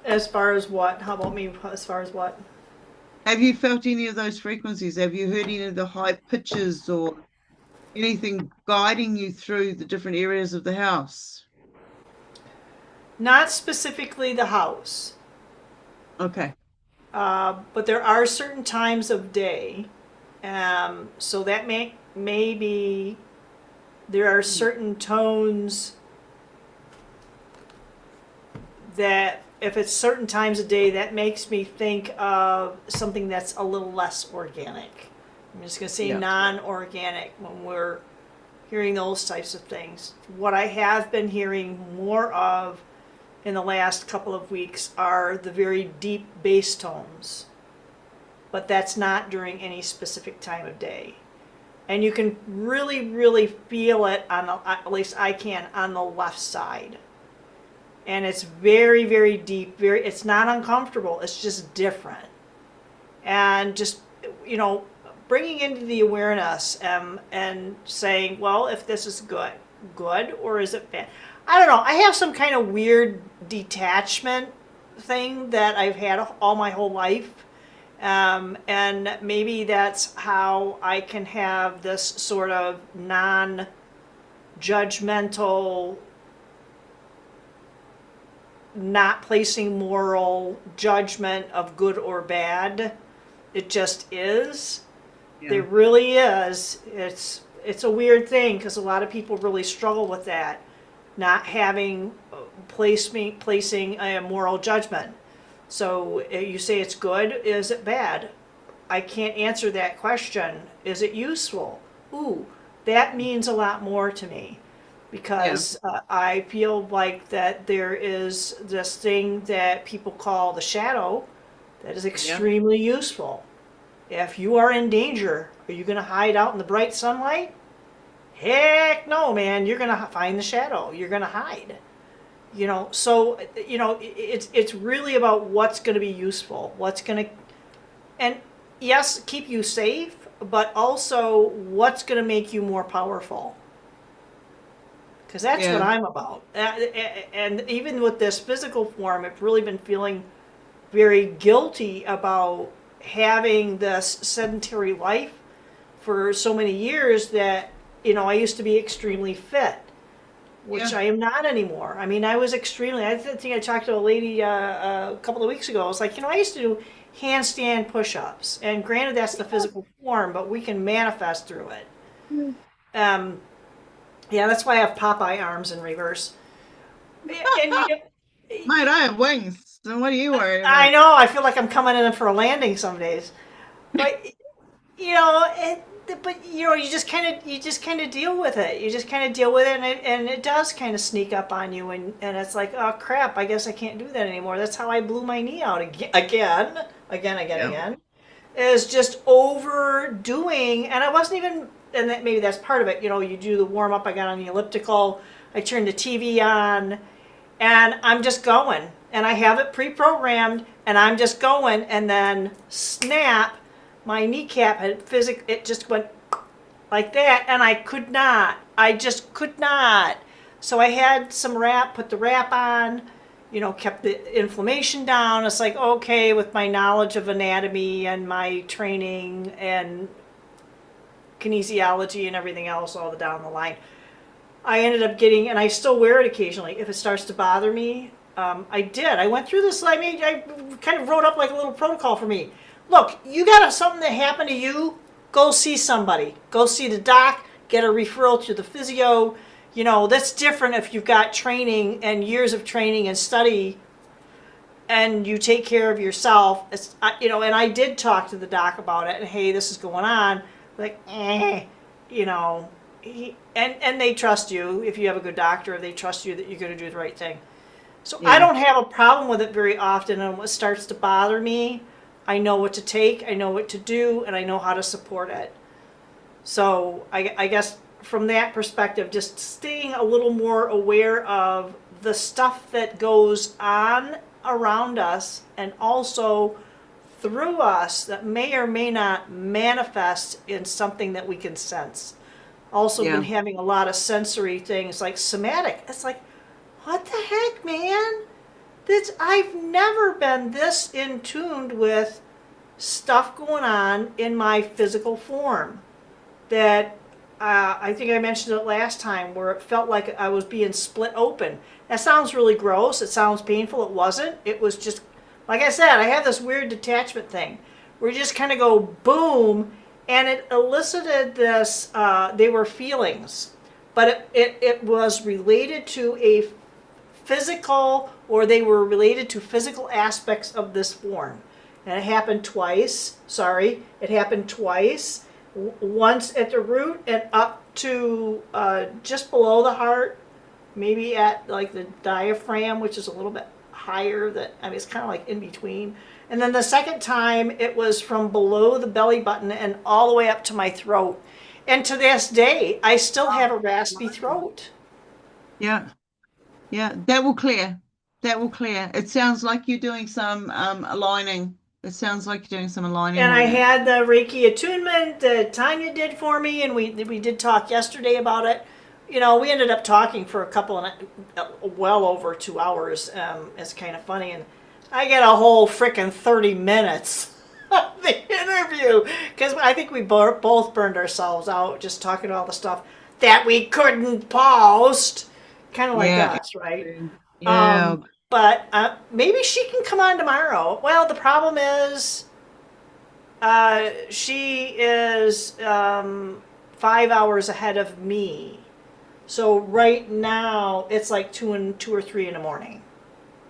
As far as what? How about me? As far as what? Have you felt any of those frequencies? Have you heard any of the high pitches or anything guiding you through the different areas of the house? Not specifically the house, Okay. but there are certain times of day. So that maybe there are certain tones that if it's certain times of day, that makes me think of something that's a little less organic. I'm just going to say Yeah. non-organic when we're hearing those types of things. What I have been hearing more of in the last couple of weeks are the very deep bass tones, but that's not during any specific time of day. And you can really, really feel it at least I can, on the left side. And it's very, very deep, it's not uncomfortable, it's just different. And just, bringing into the awareness and saying, well, if this is good, good or is it bad? I don't know. I have some kind of weird detachment thing that I've had all my whole life. And maybe that's how I can have this sort of non judgmental, not placing moral judgment of good or bad. It just is. Yeah. There really is. It's a weird thing because a lot of people really struggle with that, not having placing a moral judgment. So you say it's good, is it bad? I can't answer that question. Is it useful? Ooh, that means a lot more to me because I feel like that there is this thing that people call the shadow that is extremely useful. If you are in danger, are you going to hide out in the bright sunlight? Heck no, man. You're going to find the shadow. You're going to hide. So it's really about what's going to be useful, what's going to, and yes, keep you safe, but also what's going to make you more powerful. Because that's what I'm about. And even with this physical form, I've really been feeling very guilty about having this sedentary life for so many years that, I used to be extremely fit, which I am not anymore. I mean, I think I talked to a lady a couple of weeks ago. I was like, I used to do handstand push-ups. And granted, that's the physical form, but we can manifest through it. That's why I have Popeye arms in reverse. And Mate, I have wings. So what are you worried about? I know. I feel like I'm coming in for a landing some days. But, you just kind of deal with it. You just kind of deal with it, and it does kind of sneak up on you, and it's like, oh crap, I guess I can't do that anymore. That's how I blew my knee out again. Is just overdoing, and I wasn't even, and maybe that's part of it. You do the warm up. I got on the elliptical. I turned the TV on, and I'm just going, and I have it pre-programmed, and I'm just going, and then snap. My kneecap it just went like that, and I just could not. So I had some wrap, put the wrap on, kept the inflammation down. It's like, okay, with my knowledge of anatomy and my training and kinesiology and everything else all down the line, I ended up getting, and I still wear it occasionally, if it starts to bother me. I went through this, I kind of wrote up like a little protocol for me. Look, you got something that happened to you, go see somebody. Go see the doc, get a referral to the physio. That's different if you've got training and years of training and study and you take care of yourself. And I did talk to the doc about it, and hey, this is going on. Like, and they trust you. If you have a good doctor, they trust you that you're going to do the right thing. So I don't have a problem with it very often, and when it starts to bother me, I know what to take, I know what to do, and I know how to support it. So I guess from that perspective, just staying a little more aware of the stuff that goes on around us and also through us that may or may not manifest in something that we can sense. Also been having a lot of sensory things like somatic. It's like, what the heck, man? I've never been this in tuned with stuff going on in my physical form. That I think I mentioned it last time, where it felt like I was being split open. That sounds really gross. It sounds painful. It wasn't. It was just, like I said, I have this weird detachment thing where you just kind of go boom, and it elicited this. They were feelings, but it was related to a physical, or they were related to physical aspects of this form. And it happened twice. It happened twice. Once at the root and up to just below the heart, maybe at like the diaphragm, which is a little bit higher. It's kind of like in between. And then the second time, it was from below the belly button and all the way up to my throat. And to this day, I still have a raspy throat. Yeah. That will clear. It sounds like you're doing some aligning. And I had the Reiki attunement that Tanya did for me, and we did talk yesterday about it. we ended up talking for well over 2 hours. It's kind of funny, and I get a whole frickin' 30 minutes of the interview because I think we both burned ourselves out just talking all the stuff that we couldn't post, kind of like Yeah. us, right? Yeah. But maybe she can come on tomorrow. Well, the problem is she is 5 hours ahead of me. So right now it's like 2 or 3 in the morning.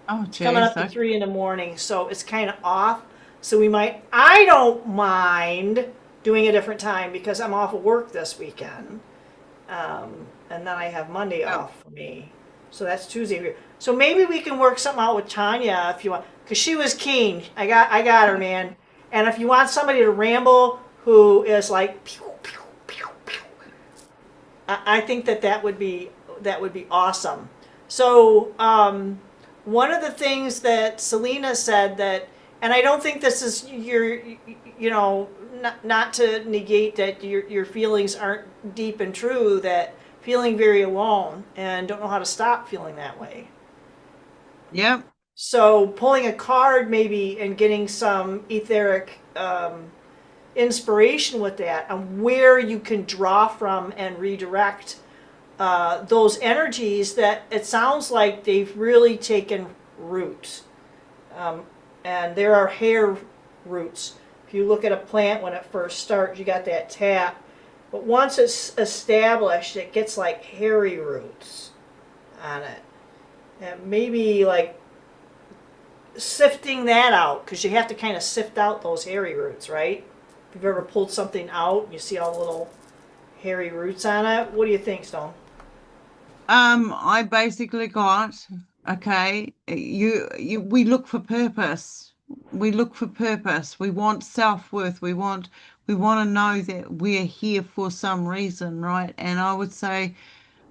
Oh, It's coming geez. up to 3 in the morning, so it's kind of off. So we might. I don't mind doing a different time because I'm off of work this weekend, and then I have Monday Yeah. off for me. So that's Tuesday. So maybe we can work something out with Tanya if you want, because she was keen. I got her, man. And if you want somebody to ramble who is like pew pew pew pew, I think that would be awesome. So one of the things that Selena said that, and I don't think this is not to negate that your feelings aren't deep and true, that feeling very alone and don't know how to stop feeling that way. Yep. So pulling a card maybe and getting some etheric inspiration with that on where you can draw from and redirect those energies that it sounds like they've really taken root. And there are hair roots. If you look at a plant when it first starts, you got that tap. But once it's established, it gets like hairy roots on it. And maybe like sifting that out, because you have to kind of sift out those hairy roots, right? If you've ever pulled something out, and you see all the little hairy roots on it. What do you think, Stone? I basically got, okay, we look for purpose. We look for purpose. We want self-worth. We want to know that we're here for some reason, right? And I would say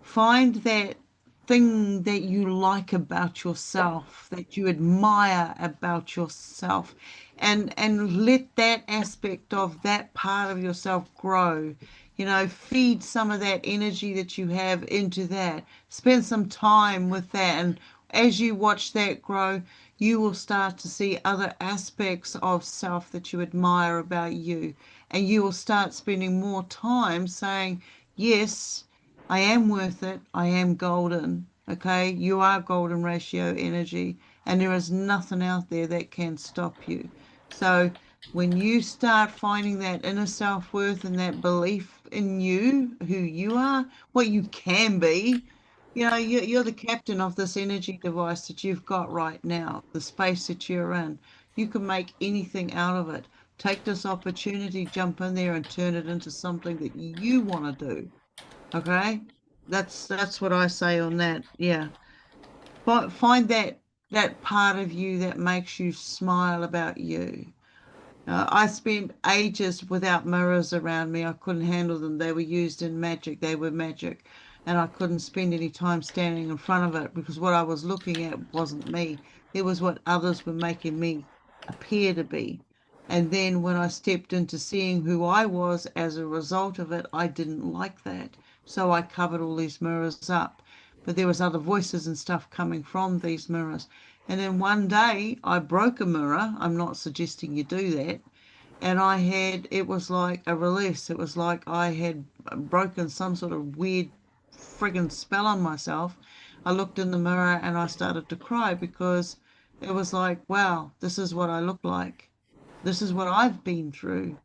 find that thing that you like about yourself, that you admire about yourself, and let that aspect of that part of yourself grow. Feed some of that energy that you have into that. Spend some time with that, and as you watch that grow, you will start to see other aspects of self that you admire about you, and you will start spending more time saying, yes, I am worth it. I am golden. Okay. You are golden ratio energy, and there is nothing out there that can stop you. So when you start finding that inner self worth and that belief in you, who you are, what you can be, you're the captain of this energy device that you've got right now, the space that you're in. You can make anything out of it. Take this opportunity, jump in there and turn it into something that you want to do. Okay, that's what I say on that. Yeah, find that part of you that makes you smile about you. I spent ages without mirrors around me. I couldn't handle them. They were used in magic. They were magic. And I couldn't spend any time standing in front of it because what I was looking at wasn't me. It was what others were making me appear to be. And then when I stepped into seeing who I was as a result of it, I didn't like that. So I covered all these mirrors up. But there was other voices and stuff coming from these mirrors. And then one day I broke a mirror. I'm not suggesting you do that. And it was like a release. It was like I had broken some sort of weird friggin' spell on myself. I looked in the mirror and I started to cry because it was like, wow, this is what I look like. This is what I've been through.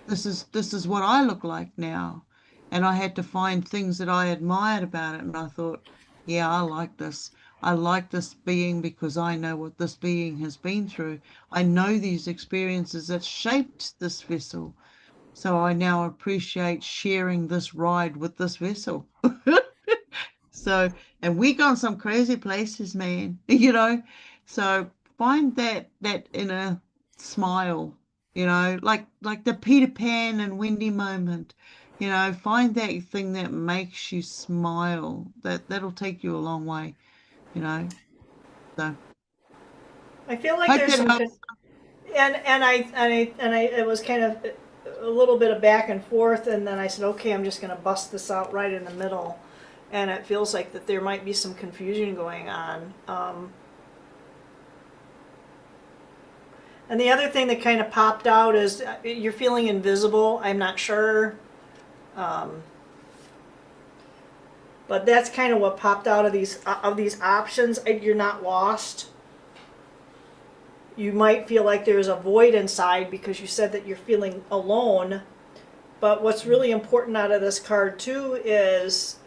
This is what I look like now. And I had to find things that I admired about it. And I thought, yeah, I like this. I like this being because I know what this being has been through. I know these experiences that shaped this vessel. So I now appreciate sharing this ride with this vessel. So, and we gone some crazy places, man, So find that inner smile, like the Peter Pan and Wendy moment. Find that thing that makes you smile. That'll take you a long way, you know. So I feel like hope there's that some, helps. and I it was kind of a little bit of back and forth, and then I said, okay, I'm just going to bust this out right in the middle. and it feels like that there might be some confusion going on. And the other thing that kind of popped out is you're feeling invisible. I'm not sure. But that's kind of what popped out of these options. You're not lost. You might feel like there's a void inside because you said that you're feeling alone. But what's really important out of this card too is,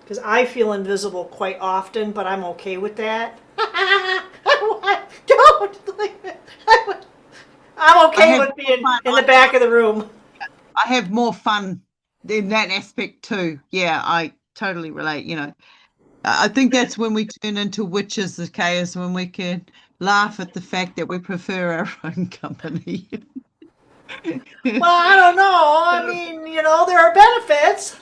because I feel invisible quite often, but I'm okay with that. Don't. I'm okay with being in the back of the room. I have more fun in that aspect too. Yeah, I totally relate. I think that's when we turn into witches, the chaos, when we can laugh at the fact that we prefer our own company. Well, I don't know. I mean, there are benefits.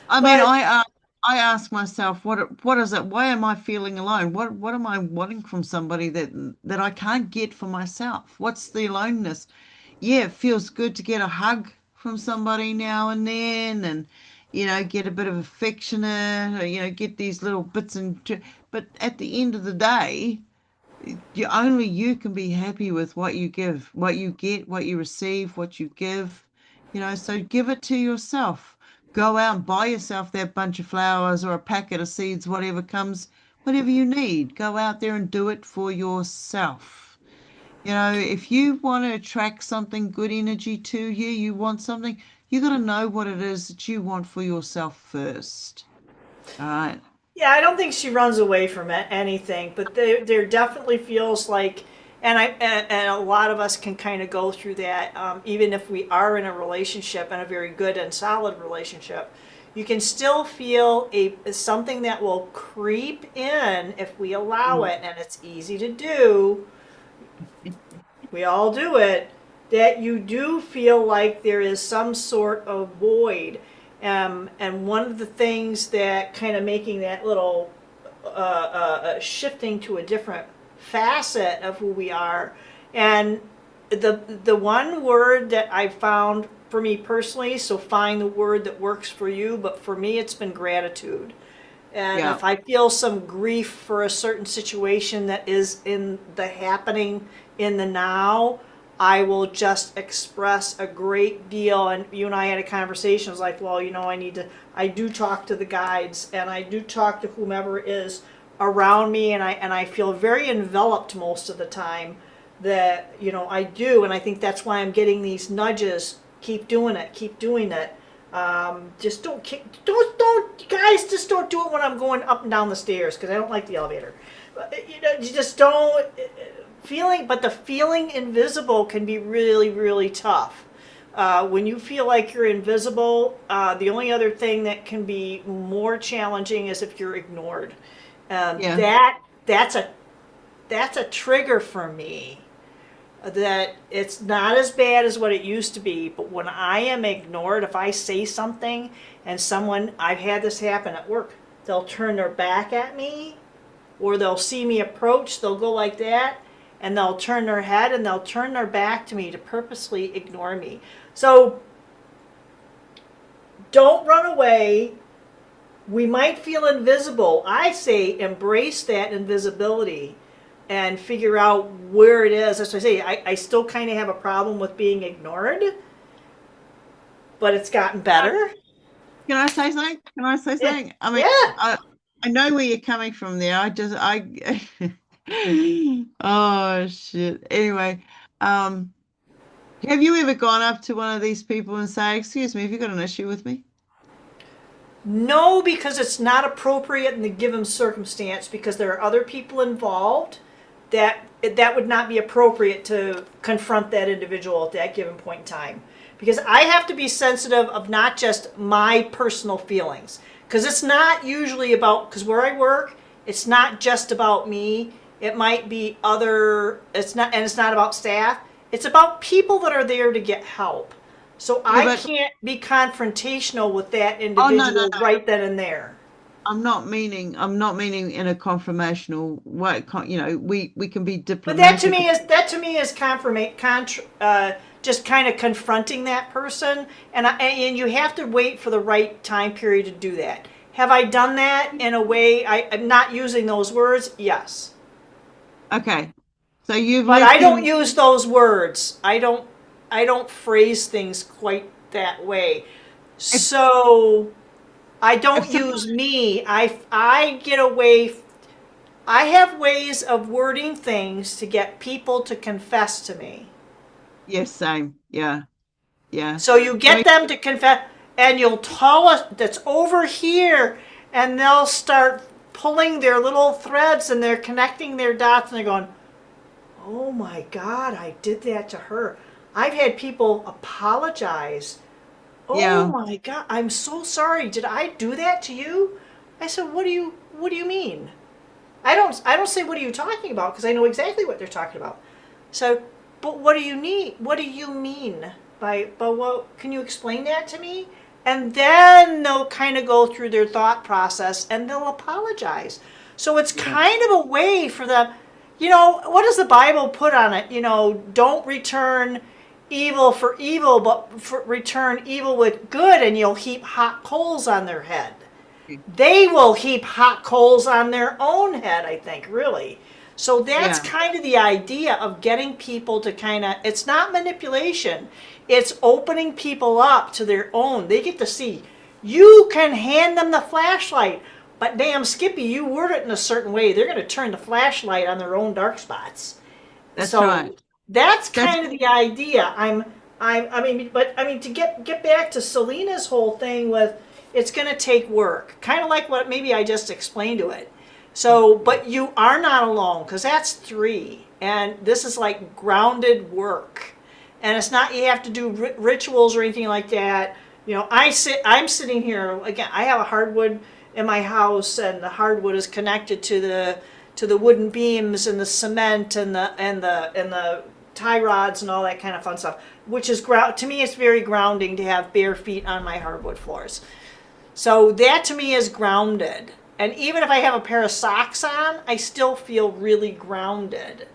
I mean, I ask myself, what is it? Why am I feeling alone? What am I wanting from somebody that I can't get for myself? What's the aloneness? Yeah, it feels good to get a hug from somebody now and then, and get a bit of affectionate, or, get these little bits but at the end of the day, you can be happy with what you give, what you get, what you receive, what you give, so give it to yourself. Go out and buy yourself that bunch of flowers or a packet of seeds, whatever comes, whatever you need. Go out there and do it for yourself. If you want to attract something, good energy to you, you want something, you got to know what it is that you want for yourself first. All right. Yeah, I don't think she runs away from anything, but there definitely feels like, and a lot of us can kind of go through that, even if we are in a relationship and a very good and solid relationship, you can still feel something that will creep in if we allow it, and it's easy to do. We all do it. That you do feel like there is some sort of void. And one of the things that kind of making that little shifting to a different facet of who we are, and the one word that I found for me personally, so find the word that works for you, but for me it's been gratitude. And Yeah. if I feel some grief for a certain situation that is in the happening in the now, I will just express a great deal. And you and I had a conversation. I was like, well, I do talk to the guides, and I do talk to whomever is around me, and I feel very enveloped most of the time that, I do. And I think that's why I'm getting these nudges. Keep doing it. Keep doing it. Just don't guys, just don't do it when I'm going up and down the stairs, because I don't like the elevator. You just don't. But the feeling invisible can be really, really tough. When you feel like you're invisible, the only other thing that can be more challenging is if you're ignored. Yeah. That's a trigger for me. That it's not as bad as what it used to be, but when I am ignored, if I say something and I've had this happen at work, they'll turn their back at me, or they'll see me approach, they'll go like that, and they'll turn their head and they'll turn their back to me to purposely ignore me. So don't run away. We might feel invisible. I say embrace that invisibility and figure out where it is. As I say, I still kind of have a problem with being ignored, but it's gotten better. Can I say something? I mean, Yeah. I know where you're coming from there. Oh shit. Anyway, have you ever gone up to one of these people and say, "Excuse me, have you got an issue with me?" No, because it's not appropriate in the given circumstance, because there are other people involved that would not be appropriate to confront that individual at that given point in time. Because I have to be sensitive of not just my personal feelings. Because it's not usually about, because where I work, it's not just about me. It might be it's not about staff. It's about people that are there to get help. So I can't be confrontational with that individual right then and there. I'm not meaning in a confirmational way. We can be But that diplomatic. to me is just kind of confronting that person, and you have to wait for the right time period to do that. Have I done that in a way? I'm not using those words. Yes, Okay. So you've but let I don't them. use those words. I don't phrase things quite that way. If So I if don't someone. use me. I get away. I have ways of wording things to get people to confess to me. Yes, same. Yeah. Yeah. So you I mean, get them to confess, and you'll tell us that's over here, and they'll start pulling their little threads and they're connecting their dots, and they're going, "Oh my God, I did that to her." I've had people apologize. "Oh yeah. my God, I'm so sorry. Did I do that to you?" I said, what do you mean?" I don't say, "What are you talking about?" because I know exactly what they're talking about. So, but what do you need? What do you mean by what? Can you explain that to me? And then they'll kind of go through their thought process and they'll apologize. So it's Yeah. kind of a way for them. What does the Bible put on it? Don't return evil for evil, but return evil with good, and you'll heap hot coals on their head. They will heap hot coals on their own head, I think, really. So that's Yeah. kind of the idea of getting people to it's not manipulation, it's opening people up to their own. They get to see. You can hand them the flashlight, but damn, Skippy, you word it in a certain way, they're going to turn the flashlight on their own dark spots. That's So right. that's That's kind of the idea. I mean, to get back to Selena's whole thing with it's going to take work, kind of like what maybe I just explained to it. So, but you are not alone because that's three, and this is like grounded work, and it's not you have to do rituals or anything like that. I'm sitting here again. I have a hardwood in my house, and the hardwood is connected to the wooden beams and the cement and the tie rods and all that kind of fun stuff. Which is to me, it's very grounding to have bare feet on my hardwood floors. So that to me is grounded. And even if I have a pair of socks on, I still feel really grounded.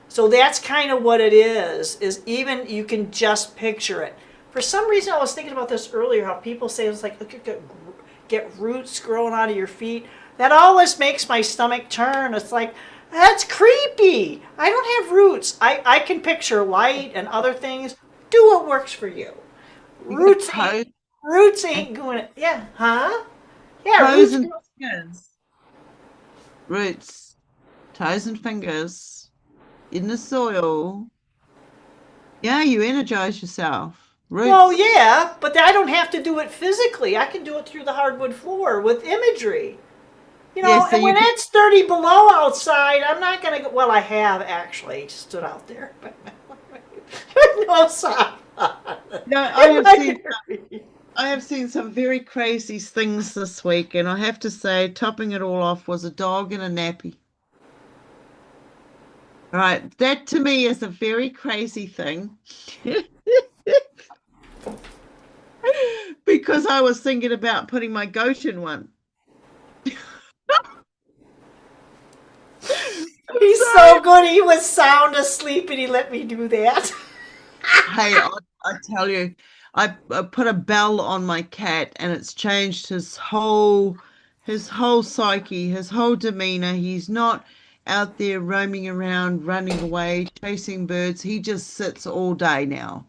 So that's kind of what it is even you can just picture it. For some reason, I was thinking about this earlier, how people say it's like, look, get roots growing out of your feet. That always makes my stomach turn. It's like, that's creepy. I don't have roots. I can picture light and other things. Do what works for you. you got Roots ain't, toes roots and ain't going to, yeah, huh? Yeah, toes roots. and fingers. Roots, toes and fingers in the soil. Yeah, you energize yourself. Well, Roots. yeah, but I don't have to do it physically. I can do it through the hardwood floor with imagery. Yeah, so And you when can. it's 30 below outside, I'm not going to go. Well, I have actually stood out there. No sock. No, In my area. I have seen some very crazy things this week, and I have to say, topping it all off was a dog in a nappy. Right, that to me is a very crazy thing. Because I was thinking about putting my goat in one. I'm He's sorry. so good. He was sound asleep and he let me do that. Hey, I tell you, I put a bell on my cat and it's changed his whole psyche, his whole demeanor. He's not out there roaming around, running away, chasing birds. He just sits all day now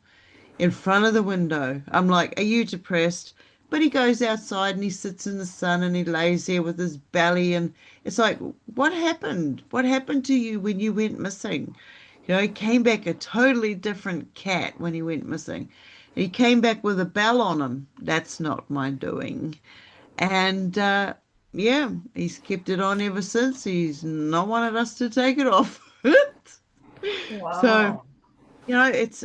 in front of the window. I'm like, are you depressed? But he goes outside and he sits in the sun and he lays there with his belly. And it's like, what happened? What happened to you when you went missing? He came back a totally different cat when he went missing. He came back with a bell on him. That's not my doing. And yeah, he's kept it on ever since. He's not wanted us to take it off. So Wow. it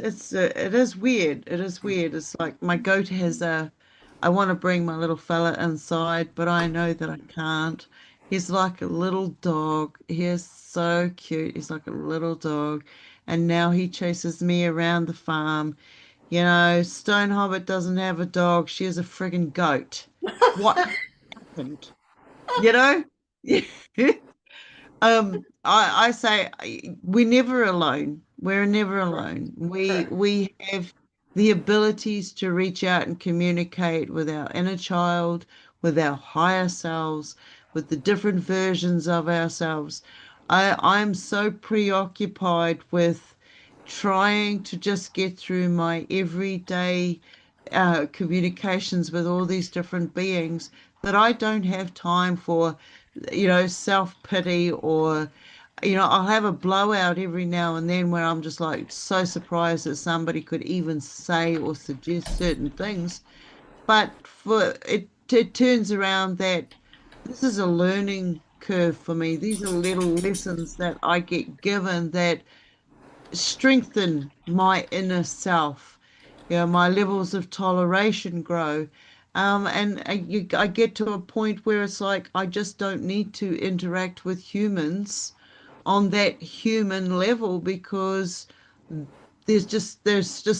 is weird. It is weird. It's like my goat has a. I want to bring my little fella inside, but I know that I can't. He's like a little dog. He is so cute. He's like a little dog, and now he chases me around the farm. Stone Hobbit doesn't have a dog. She has a friggin' goat. What happened? You know? I say we're never alone. We're never alone. We have the abilities to reach out and communicate with our inner child, with our higher selves, with the different versions of ourselves. I'm so preoccupied with trying to just get through my everyday communications with all these different beings that I don't have time for, self-pity or, I'll have a blowout every now and then where I'm just like so surprised that somebody could even say or suggest certain things. But it turns around that this is a learning curve for me. These are little lessons that I get given that strengthen my inner self. My levels of toleration grow. And I get to a point where it's like I just don't need to interact with humans on that human level because there's just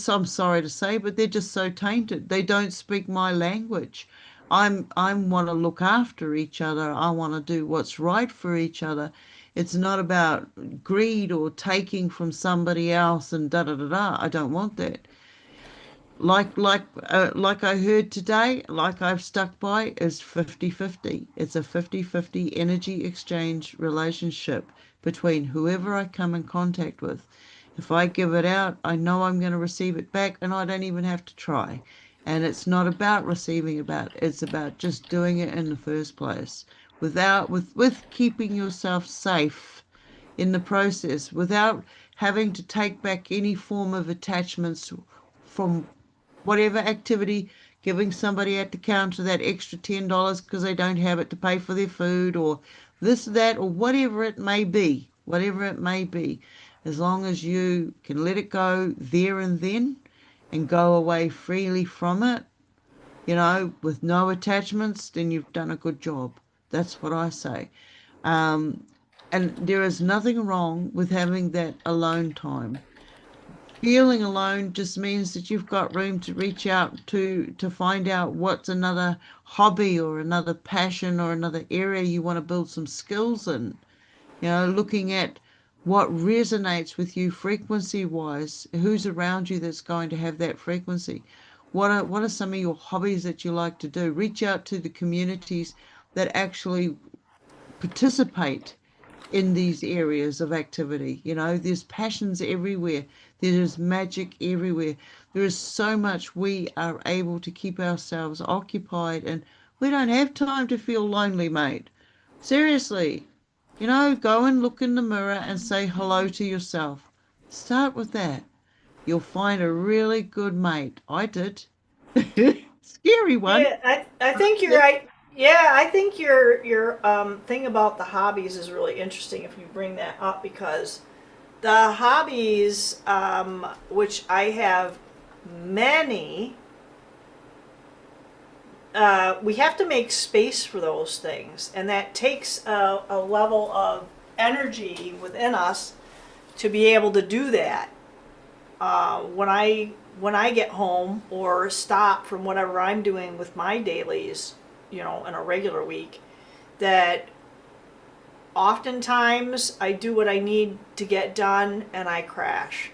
I'm sorry to say, but they're just so tainted. They don't speak my language. I want to look after each other. I want to do what's right for each other. It's not about greed or taking from somebody else and da da da da. I don't want that. Like I heard today, like I've stuck by, is 50-50. It's a 50-50 energy exchange relationship between whoever I come in contact with. If I give it out, I know I'm going to receive it back and I don't even have to try. And it's not about receiving about, it's about just doing it in the first place with keeping yourself safe in the process without having to take back any form of attachments from whatever activity, giving somebody at the counter that extra $10 because they don't have it to pay for their food or this, that, or whatever it may be, as long as you can let it go there and then and go away freely from it, with no attachments, then you've done a good job. That's what I say. Um, and there is nothing wrong with having that alone time. Feeling alone just means that you've got room to reach out to find out what's another hobby or another passion or another area you want to build some skills in. Looking at what resonates with you frequency wise, who's around you that's going to have that frequency. What are some of your hobbies that you like to do? Reach out to the communities that actually participate in these areas of activity. There's passions everywhere. There's magic everywhere. There is so much we are able to keep ourselves occupied, and we don't have time to feel lonely, mate. Seriously, go and look in the mirror and say hello to yourself. Start with that. You'll find a really good mate. I did. Scary one. Yeah, I think you're Yeah. right. Yeah, I think your thing about the hobbies is really interesting if you bring that up because the hobbies, which I have many, we have to make space for those things, and that takes a level of energy within us to be able to do that. When I get home or stop from whatever I'm doing with my dailies, in a regular week, that oftentimes I do what I need to get done and I crash.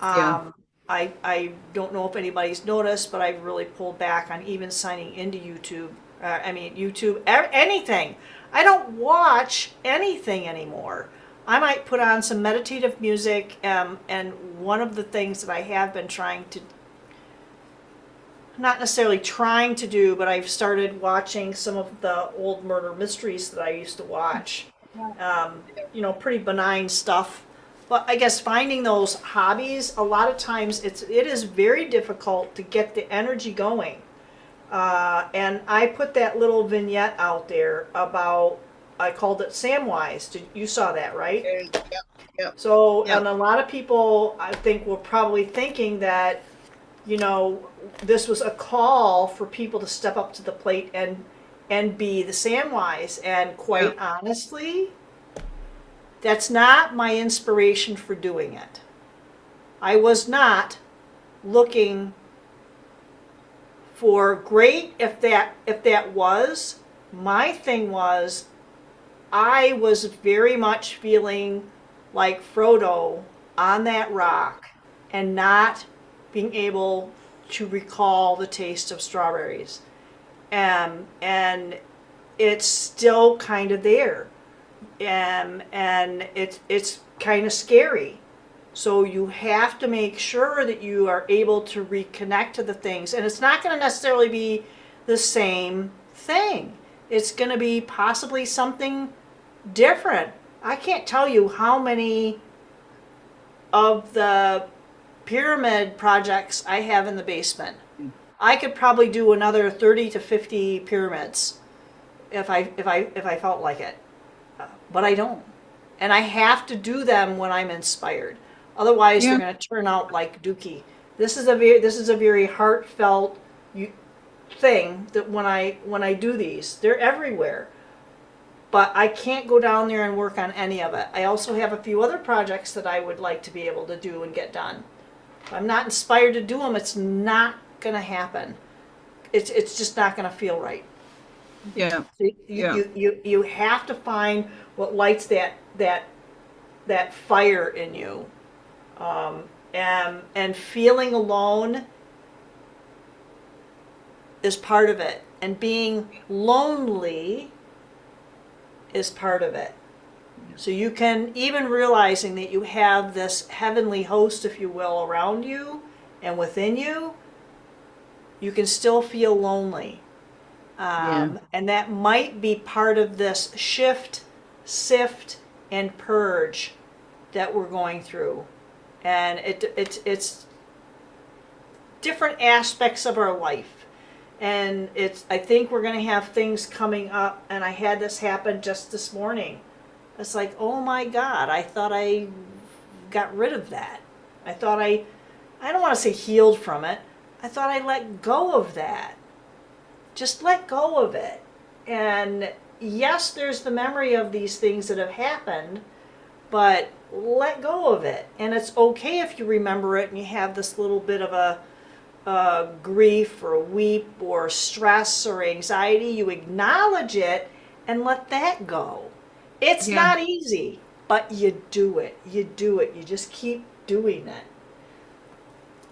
Yeah. Um, I don't know if anybody's noticed, but I've really pulled back on even signing into YouTube. YouTube, anything. I don't watch anything anymore. I might put on some meditative music, and one of the things that I have been trying to, not necessarily trying to do, but I've started watching some of the old murder mysteries that I used to watch. Pretty benign stuff. But I guess finding those hobbies, a lot of times it is very difficult to get the energy going. And I put that little vignette out there about, I called it Samwise. You saw that, right? Yep. Yep. So, and Yep. a lot of people, I think, were probably thinking that, this was a call for people to step up to the plate and be the Samwise. And quite Yep. honestly, that's not my inspiration for doing it. I was not looking for great if that was. My thing was I was very much feeling like Frodo on that rock and not being able to recall the taste of strawberries. And it's still kind of there. And it's kind of scary. So you have to make sure that you are able to reconnect to the things. And it's not going to necessarily be the same thing. It's going to be possibly something different. I can't tell you how many of the pyramid projects I have in the basement. I could probably do another 30 to 50 pyramids if I felt like it. But I don't. And I have to do them when I'm inspired. Otherwise, Yeah. they're going to turn out like Dookie. This is a very heartfelt thing that when I do these, they're everywhere. But I can't go down there and work on any of it. I also have a few other projects that I would like to be able to do and get done. If I'm not inspired to do them, it's not going to happen. It's just not going to feel right. Yeah. So Yeah. you have to find what lights that fire in you. And feeling alone is part of it. And being lonely is part of it. So you can, even realizing that you have this heavenly host, if you will, around you and within you, you can still feel lonely. And that might be part of this shift, sift, and purge that we're going through. And it's different aspects of our life. And I think we're going to have things coming up, and I had this happen just this morning. It's like, oh my God, I thought I got rid of that. I don't want to say healed from it. I thought I let go of that. Just let go of it. And yes, there's the memory of these things that have happened, but let go of it. And it's okay if you remember it and you have this little bit of a grief or a weep or stress or anxiety. You acknowledge it and let that go. It's not easy, but you do it. You do it. You just keep doing it.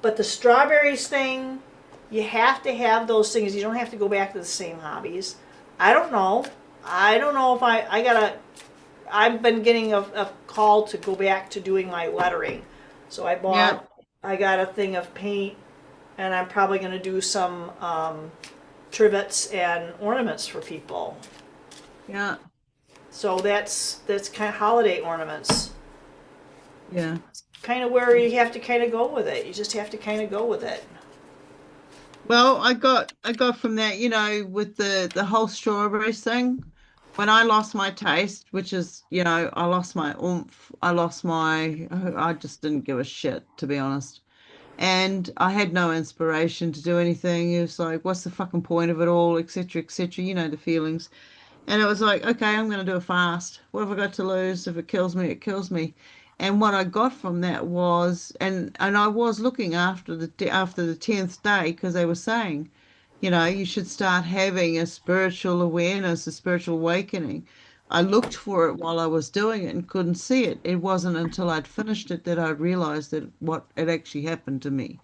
But the strawberries thing, you have to have those things. You don't have to go back to the same hobbies. I don't know. I don't know if I've been getting a call to go back to doing my lettering. So I got a thing of paint, and I'm probably going to do some trivets and ornaments for people. Yeah. So that's kind of holiday ornaments. Yeah. Kind of where you have to kind of go with it. You just have to kind of go with it. Well, I got from that, with the whole strawberries thing, when I lost my taste, which is, I lost my oomph, I just didn't give a shit, to be honest. And I had no inspiration to do anything. It was like, what's the fucking point of it all, etc., etc., the feelings. And it was like, okay, I'm going to do a fast. What have I got to lose? If it kills me, it kills me. And what I got from that was, and I was looking after the 10th day, because they were saying, you should start having a spiritual awareness, a spiritual awakening. I looked for it while I was doing it and couldn't see it. It wasn't until I'd finished it that I realized that what had actually happened to me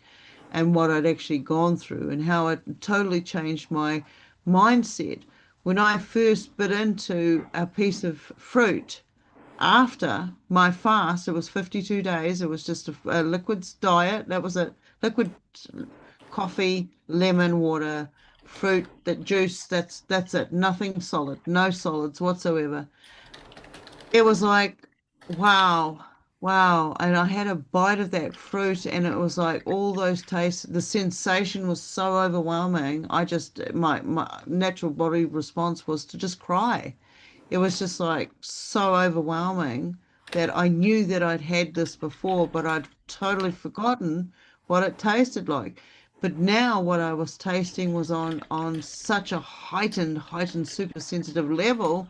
and what I'd actually gone through and how it totally changed my mindset. When I first bit into a piece of fruit after my fast, it was 52 days. It was just a liquids diet. That was it. Liquid coffee, lemon water, fruit, that juice. That's it. Nothing solid. No solids whatsoever. It was like, wow, wow. And I had a bite of that fruit, and it was like all those tastes, the sensation was so overwhelming. My natural body response was to just cry. It was just like so overwhelming that I knew that I'd had this before, but I'd totally forgotten what it tasted like. But now what I was tasting was on such a heightened super sensitive level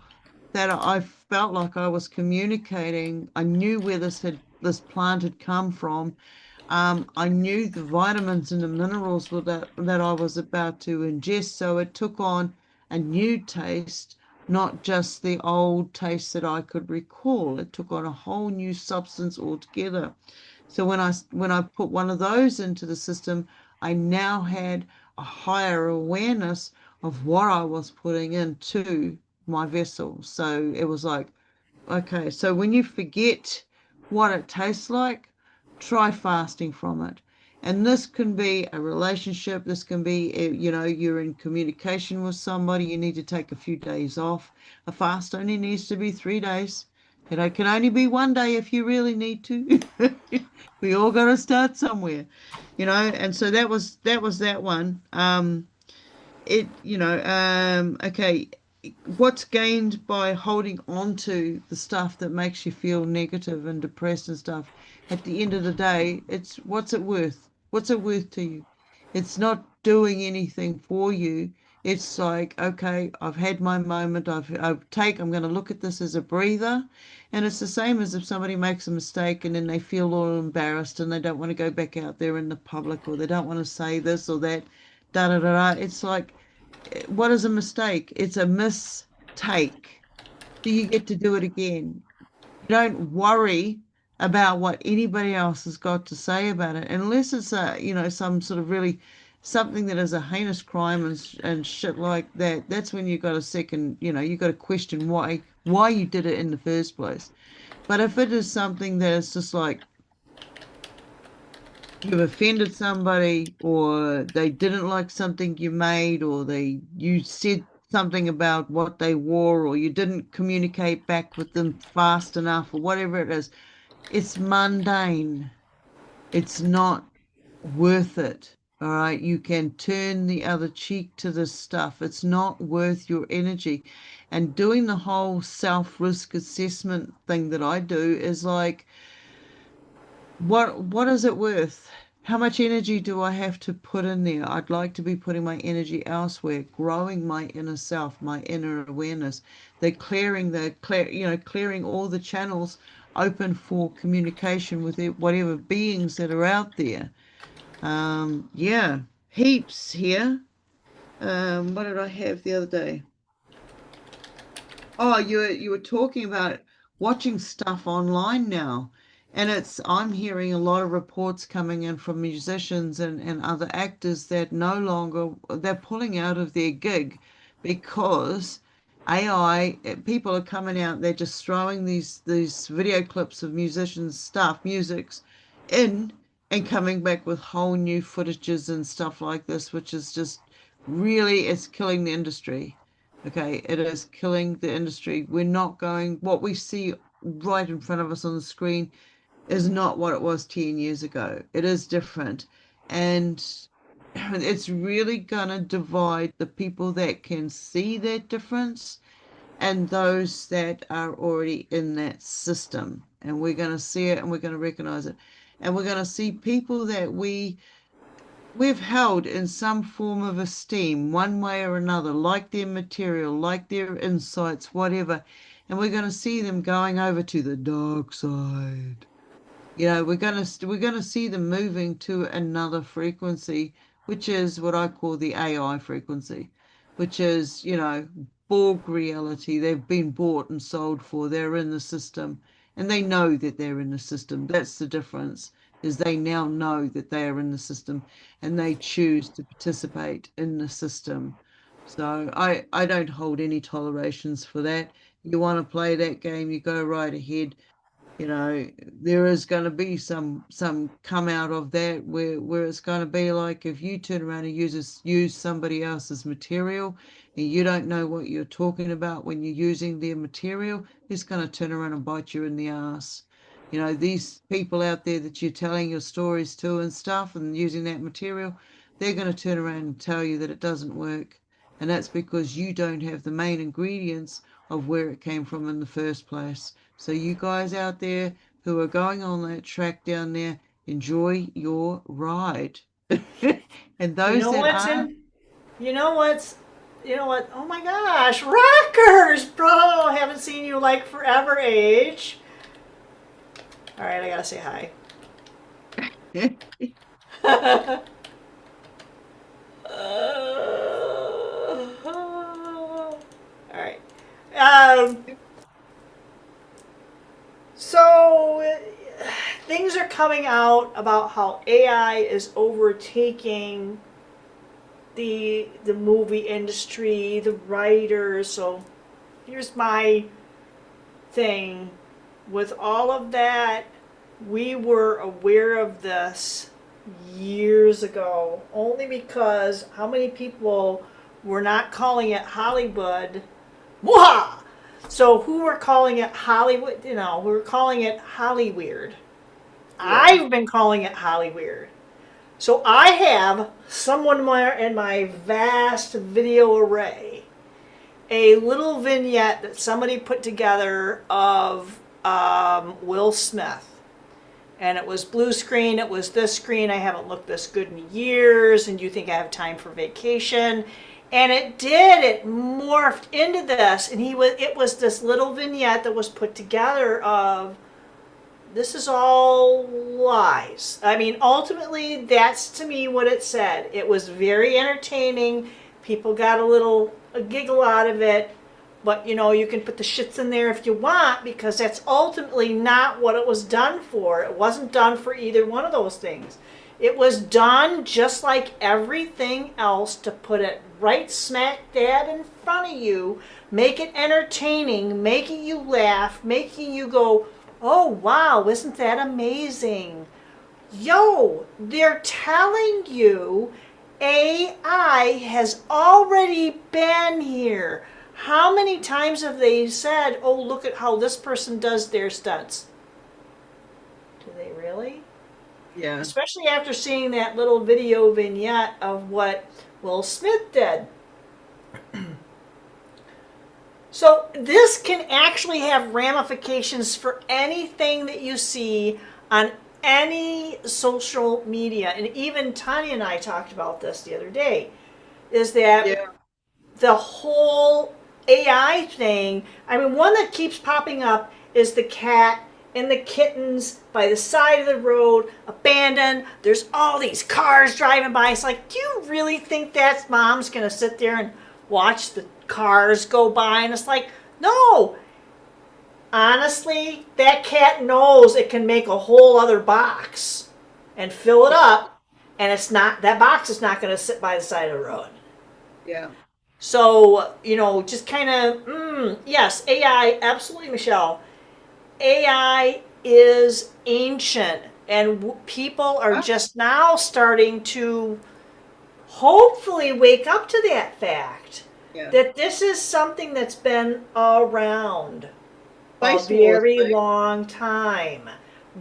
that I felt like I was communicating. I knew where this plant had come from. I knew the vitamins and the minerals that I was about to ingest, so it took on a new taste not just the old taste that I could recall. It took on a whole new substance altogether. So when I put one of those into the system, I now had a higher awareness of what I was putting into my vessel. So it was like, okay, so when you forget what it tastes like, try fasting from it. And this can be a relationship, this can be, you're in communication with somebody, you need to take a few days off. A fast only needs to be 3 days. It can only be one day if you really need to. We all got to start somewhere, and so that was that one. Okay, what's gained by holding on to the stuff that makes you feel negative and depressed and stuff? At the end of the day, it's what's it worth? What's it worth to you? It's not doing anything for you. It's like, okay, I've had my moment. I'm going to look at this as a breather. And it's the same as if somebody makes a mistake and then they feel all embarrassed and they don't want to go back out there in the public, or they don't want to say this or that, da da da da. It's like, what is a mistake? It's a mistake. Do you get to do it again? You don't worry about what anybody else has got to say about it, unless it's some sort of really something that is a heinous crime and shit like that. That's when you got a second, you got to question why you did it in the first place. But if it is something that is just like, you've offended somebody, or they didn't like something you made, or you said something about what they wore, or you didn't communicate back with them fast enough, or whatever it is, it's mundane. It's not worth it. All right, you can turn the other cheek to this stuff. It's not worth your energy. And doing the whole self-risk assessment thing that I do is like, what is it worth? How much energy do I have to put in there? I'd like to be putting my energy elsewhere, growing my inner self, my inner awareness. They're clearing all the channels open for communication with whatever beings that are out there. Yeah, heaps here. What did I have the other day? Oh, you were talking about watching stuff online now. And I'm hearing a lot of reports coming in from musicians and other actors that no longer, they're pulling out of their gig because AI, people are coming out, they're just throwing these video clips of musicians' stuff, musics in, and coming back with whole new footages and stuff like this, which is just really, it's killing the industry. Okay, it is killing the industry. What we see right in front of us on the screen is not what it was 10 years ago. It is different. And it's really going to divide the people that can see that difference and those that are already in that system. And we're going to see it and we're going to recognize it. And we're going to see people that we've held in some form of esteem, one way or another, like their material, like their insights, whatever. And we're going to see them going over to the dark side. We're gonna see them moving to another frequency, which is what I call the AI frequency, which is, Borg reality. They've been bought and sold for. They're in the system, and they know that they're in the system. That's the difference, is they now know that they are in the system, and they choose to participate in the system. So I don't hold any tolerations for that. You want to play that game, you go right ahead. There is going to be some come out of that where it's going to be like, if you turn around and use somebody else's material and you don't know what you're talking about when you're using their material, it's going to turn around and bite you in the ass. These people out there that you're telling your stories to and stuff and using that material, they're going to turn around and tell you that it doesn't work. And that's because you don't have the main ingredients of where it came from in the first place. So you guys out there who are going on that track down there, enjoy your ride. And You those know that what's are, in? You know what's? You know what? Oh my gosh, rockers, bro! Haven't seen you like forever, age. All right, I gotta say hi. All right. coming out about how AI is overtaking the movie industry, the writers. So here's my thing. With all of that, we were aware of this years ago, only because how many people were not calling it Hollywood? Mwaha! So who were calling it Hollywood? You know, we were calling it Hollyweird. I've been calling it Hollyweird. So I have somewhere in my vast video array a little vignette that somebody put together of Will Smith. And it was blue screen, it was this screen, I haven't looked this good in years, and you think I have time for vacation. And it morphed into this, and it was this little vignette that was put together of, this is all lies. I mean, ultimately, that's to me what it said. It was very entertaining. People got a giggle out of it. But, you know, you can put the shits in there if you want, because that's ultimately not what it was done for. It wasn't done for either one of those things. It was done just like everything else to put it right smack dab in front of you, make it entertaining, making you laugh, making you go, oh, wow, isn't that amazing? Yo, they're telling you AI has already been here. How many times have they said, oh, look at how this person does their stunts? Do they really? Yeah. Especially after seeing that little video vignette of what Will Smith did. So this can actually have ramifications for anything that you see on any social media. And even Tanya and I talked about this the other day, is that the whole AI thing, I mean, one that keeps popping up is the cat and the kittens by the side of the road, abandoned. There's all these cars driving by. It's like, do you really think that mom's going to sit there and watch the cars go by? And it's like, no. Honestly, that cat knows it can make a whole other box and fill it up, and that box is not going to sit by the side of the road. Yeah. So, you know, just kind of, yes, AI, absolutely, Michelle. AI is ancient, and people are just now starting to hopefully wake up to that fact that this is something that's been around a very long time.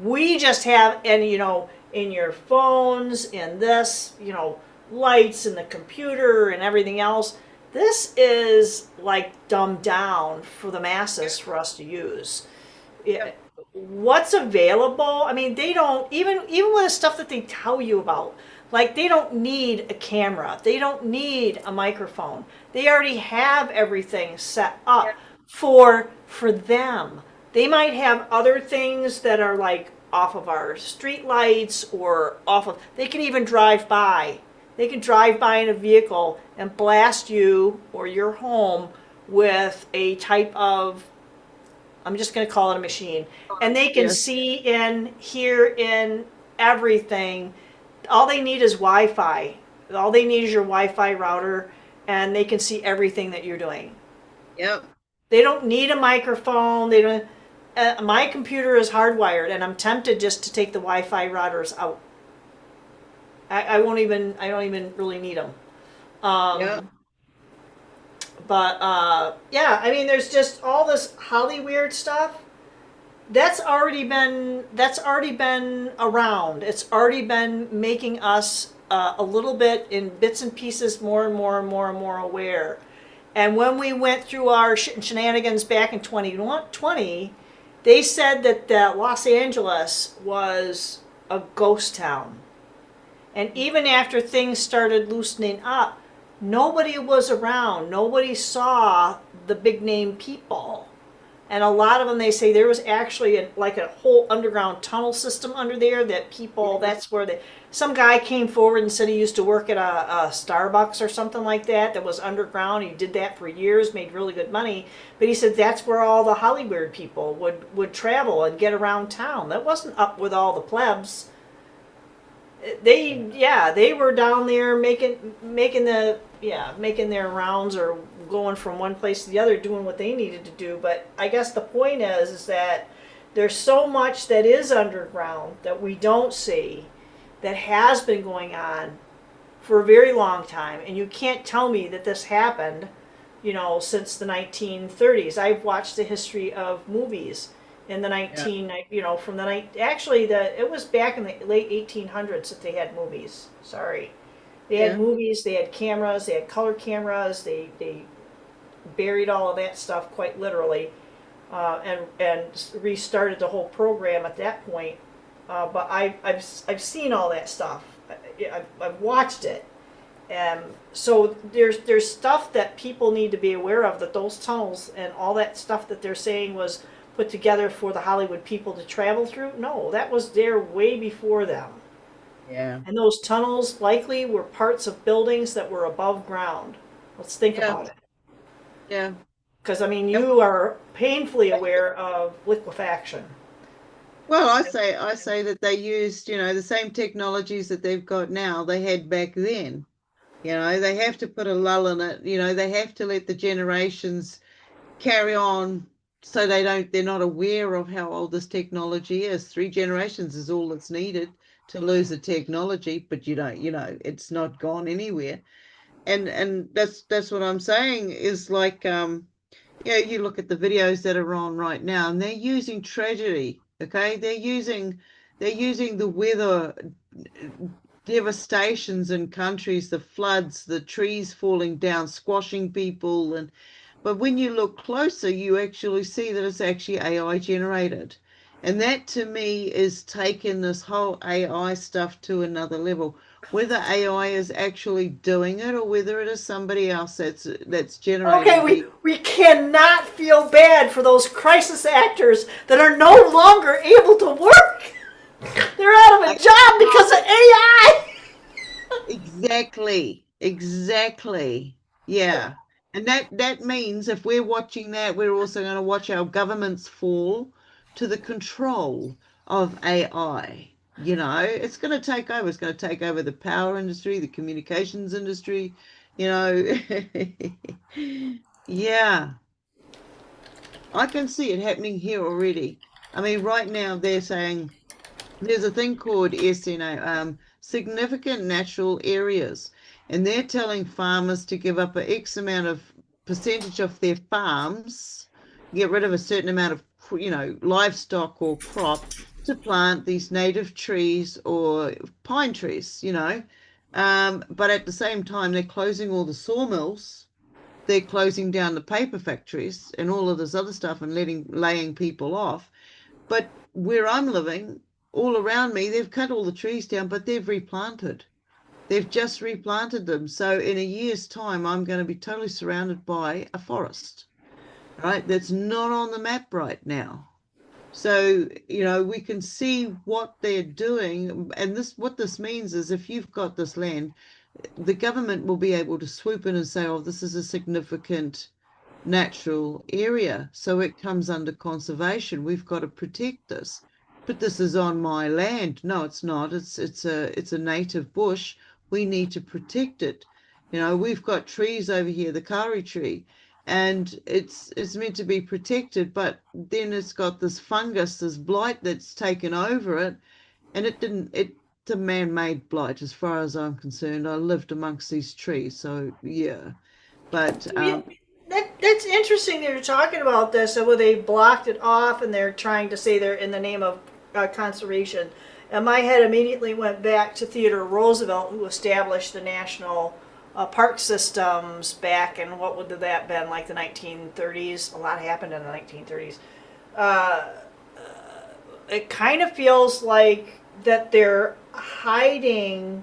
We just have, and you know, in your phones, in this, you know, lights and the computer and everything else, this is like dumbed down for the masses for us to use. What's available? I mean, they don't even with the stuff that they tell you about. Like, they don't need a camera. They don't need a microphone. They already have everything set up for them. They might have other things that are like off of our street lights or off of. They can even drive by. They can drive by in a vehicle and blast you or your home with a type of, I'm just going to call it a machine. And they can see in, hear in everything. All they need is Wi-Fi. All they need is your Wi-Fi router, and they can see everything that you're doing. Yep. They don't need a microphone. They don't. My computer is hardwired, and I'm tempted just to take the Wi-Fi routers out. I don't even really need them. But yeah, I mean, there's just all this Hollyweird stuff. That's already been around. It's already been making us a little bit in bits and pieces more and more and more and more aware. And when we went through our shit and shenanigans back in 2020, they said that Los Angeles was a ghost town. And even after things started loosening up, nobody was around. Nobody saw the big name people. And a lot of them, they say there was actually like a whole underground tunnel system under there that people, that's where some guy came forward and said he used to work at a Starbucks or something like that that was underground. He did that for years, made really good money. But he said that's where all the Hollywood people would travel and get around town. That wasn't up with all the plebs. They were down there making their rounds or going from one place to the other doing what they needed to do. But I guess the point is that there's so much that is underground that we don't see that has been going on for a very long time, and you can't tell me that this happened, since the 1930s. I've watched the history of movies in the 19, from the night. Actually, it was back in the late 1800s that they had movies. Sorry, they had movies. They had cameras. They had color cameras. They buried all of that stuff quite literally, and restarted the whole program at that point. But I've seen all that stuff. I've watched it. So there's stuff that people need to be aware of, that those tunnels and all that stuff that they're saying was put together for the Hollywood people to travel through. No, that was there way before them. Yeah. And those tunnels likely were parts of buildings that were above ground. Let's think about it. Yeah. Because, I mean, you are painfully aware of liquefaction. Well, I say that they used, the same technologies that they've got now, they had back then. They have to put a lull in it. They have to let the generations carry on so they're not aware of how old this technology is. 3 generations is all that's needed to lose the technology, but it's not gone anywhere. And that's what I'm saying is like, you look at the videos that are on right now, and they're using tragedy. Okay, they're using the weather devastations in countries, the floods, the trees falling down, squashing people, but when you look closer, you actually see that it's actually AI generated. And that to me is taking this whole AI stuff to another level. Whether AI is actually doing it or whether it is somebody else that's Okay, generating we cannot feel bad for those crisis actors that are no longer able to work. They're out of a job because of AI. Exactly. Yeah. And that means if we're watching that, we're also going to watch our governments fall to the control of AI. It's going to take over. It's going to take over the power industry, the communications industry, you know. Yeah, I can see it happening here already. I mean, right now they're saying there's a thing called SNA, significant natural areas, and they're telling farmers to give up an X amount of percentage of their farms, get rid of a certain amount of, livestock or crop to plant these native trees or pine trees. But at the same time, they're closing all the sawmills. They're closing down the paper factories and all of this other stuff and laying people off. But where I'm living, all around me, they've cut all the trees down, but they've replanted. They've just replanted them. So in a year's time, I'm going to be totally surrounded by a forest, right? That's not on the map right now. So, we can see what they're doing. And what this means is if you've got this land, the government will be able to swoop in and say, oh, this is a significant natural area, so it comes under conservation. We've got to protect this. But this is on my land. No, it's not. It's a native bush. We need to protect it. We've got trees over here, the Kari tree, and it's meant to be protected, but then it's got this fungus, this blight that's taken over it, and it's a man-made blight as far as I'm concerned. I lived amongst these trees, so yeah. But That's interesting that you're talking about this. So where they blocked it off and they're trying to say they're in the name of conservation. And my head immediately went back to Theodore Roosevelt, who established the national park systems back in, what would have that been, like the 1930s? A lot happened in the 1930s. It kind of feels like that they're hiding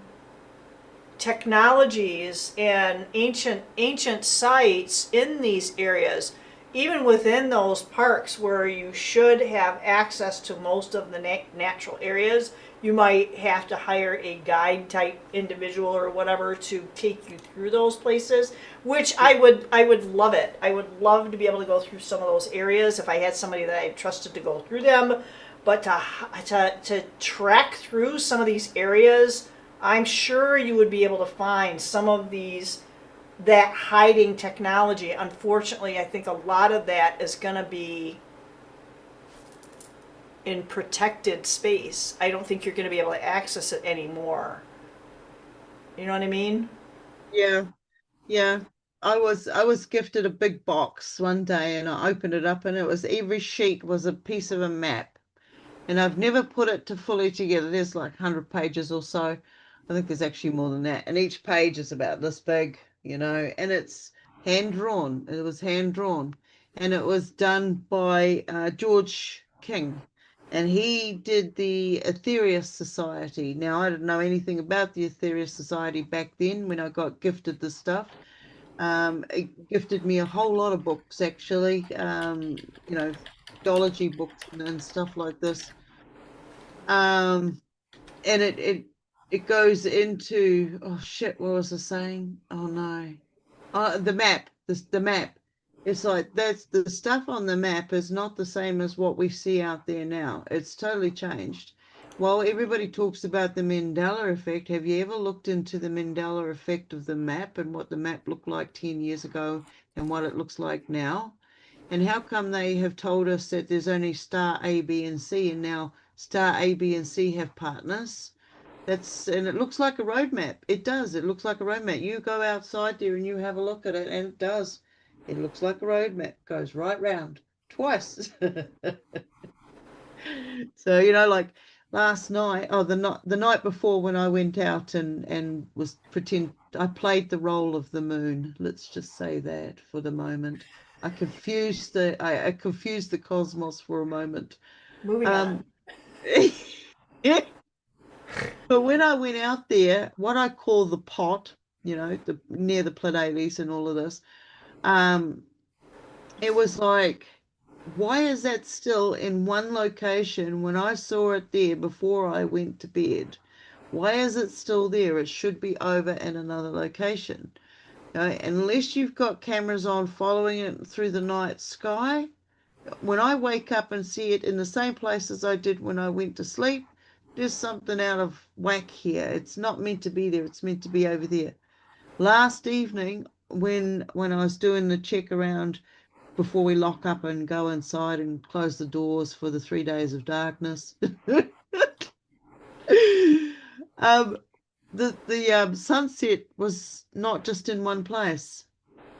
technologies and ancient sites in these areas. even within those parks where you should have access to most of the natural areas, you might have to hire a guide type individual or whatever to take you through those places, which I would love it. I would love to be able to go through some of those areas if I had somebody that I trusted to go through them. But to track through some of these areas, I'm sure you would be able to find some of that hiding technology. Unfortunately, I think a lot of that is going to be in protected space. I don't think you're going to be able to access it anymore. You know what I mean? Yeah, yeah. I was gifted a big box one day and I opened it up and it was every sheet was a piece of a map. And I've never put it to fully together. There's like 100 pages or so. I think there's actually more than that. And each page is about this big, and it's hand drawn. It was hand drawn. And it was done by George King. And he did the Aetherius Society. Now, I didn't know anything about the Aetherius Society back then when I got gifted this stuff. It gifted me a whole lot of books, actually, theology books and stuff like this. Um, and it goes into, oh shit, what was I saying? Oh no. The map, the map. It's like that's the stuff on the map is not the same as what we see out there now. It's totally changed. While everybody talks about the Mandela effect, have you ever looked into the Mandela effect of the map and what the map looked like 10 years ago and what it looks like now? And how come they have told us that there's only star A, B, and C, and now star A, B, and C have partners? And it looks like a roadmap. It does. It looks like a roadmap. You go outside there and you have a look at it, and it does. It looks like a roadmap. Goes right round twice. So, like last night, the night before when I went out and I played the role of the moon. Let's just say that for the moment. I confused the cosmos for a moment. Moving on. Um, yeah. But when I went out there, what I call the pot, near the Pleiades and all of this, um, it was like, why is that still in one location when I saw it there before I went to bed? Why is it still there? It should be over in another location. Unless you've got cameras on following it through the night sky, when I wake up and see it in the same place as I did when I went to sleep, there's something out of whack here. It's not meant to be there. It's meant to be over there. Last evening, when I was doing the check around before we lock up and go inside and close the doors for the 3 days of darkness, um, the sunset was not just in one place.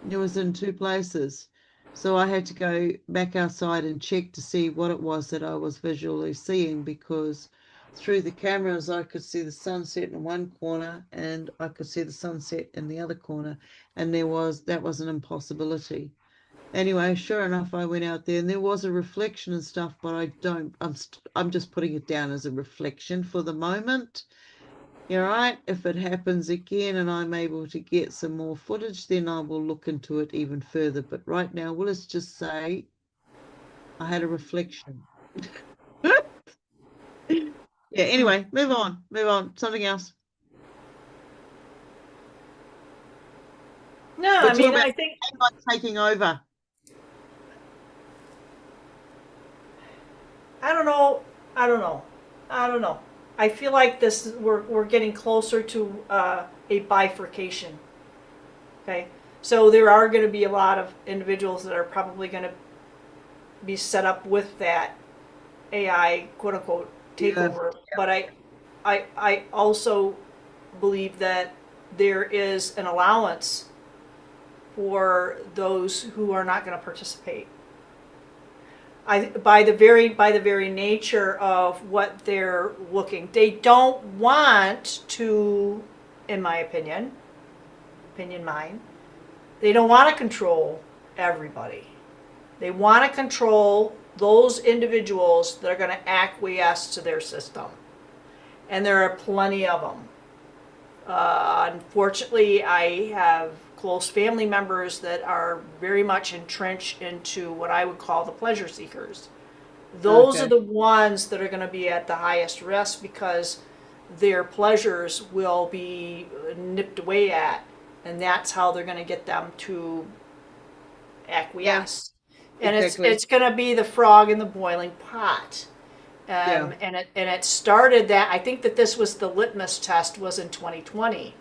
It was in two places. So I had to go back outside and check to see what it was that I was visually seeing, because through the cameras I could see the sunset in one corner and I could see the sunset in the other corner, and that was an impossibility. Anyway, sure enough, I went out there and there was a reflection and stuff, but I'm just putting it down as a reflection for the moment. You're right. If it happens again and I'm able to get some more footage, then I will look into it even further. But right now, well, let's just say I had a reflection. Yeah, anyway, move on. Move on. Something else. No, We're I talking mean, about I think AI taking over. I don't know. I don't know. I don't know. I feel like we're getting closer to a bifurcation. Okay, so there are going to be a lot of individuals that are probably going to be set up with that AI quote unquote Yeah. takeover. But I also believe that there is an allowance for those who are not going to participate. By the very nature of what they're looking, they don't want to, in my opinion mine, they don't want to control everybody. They want to control those individuals that are going to acquiesce to their system, and there are plenty of them. Unfortunately, I have close family members that are very much entrenched into what I would call the pleasure seekers. Those are Okay. the ones that are going to be at the highest risk because their pleasures will be nipped away at, and that's how they're going to get them to Yeah, acquiesce. And exactly. it's going to be the frog in the boiling pot. Yeah. And it started that. I think that this was the litmus test was in 2020.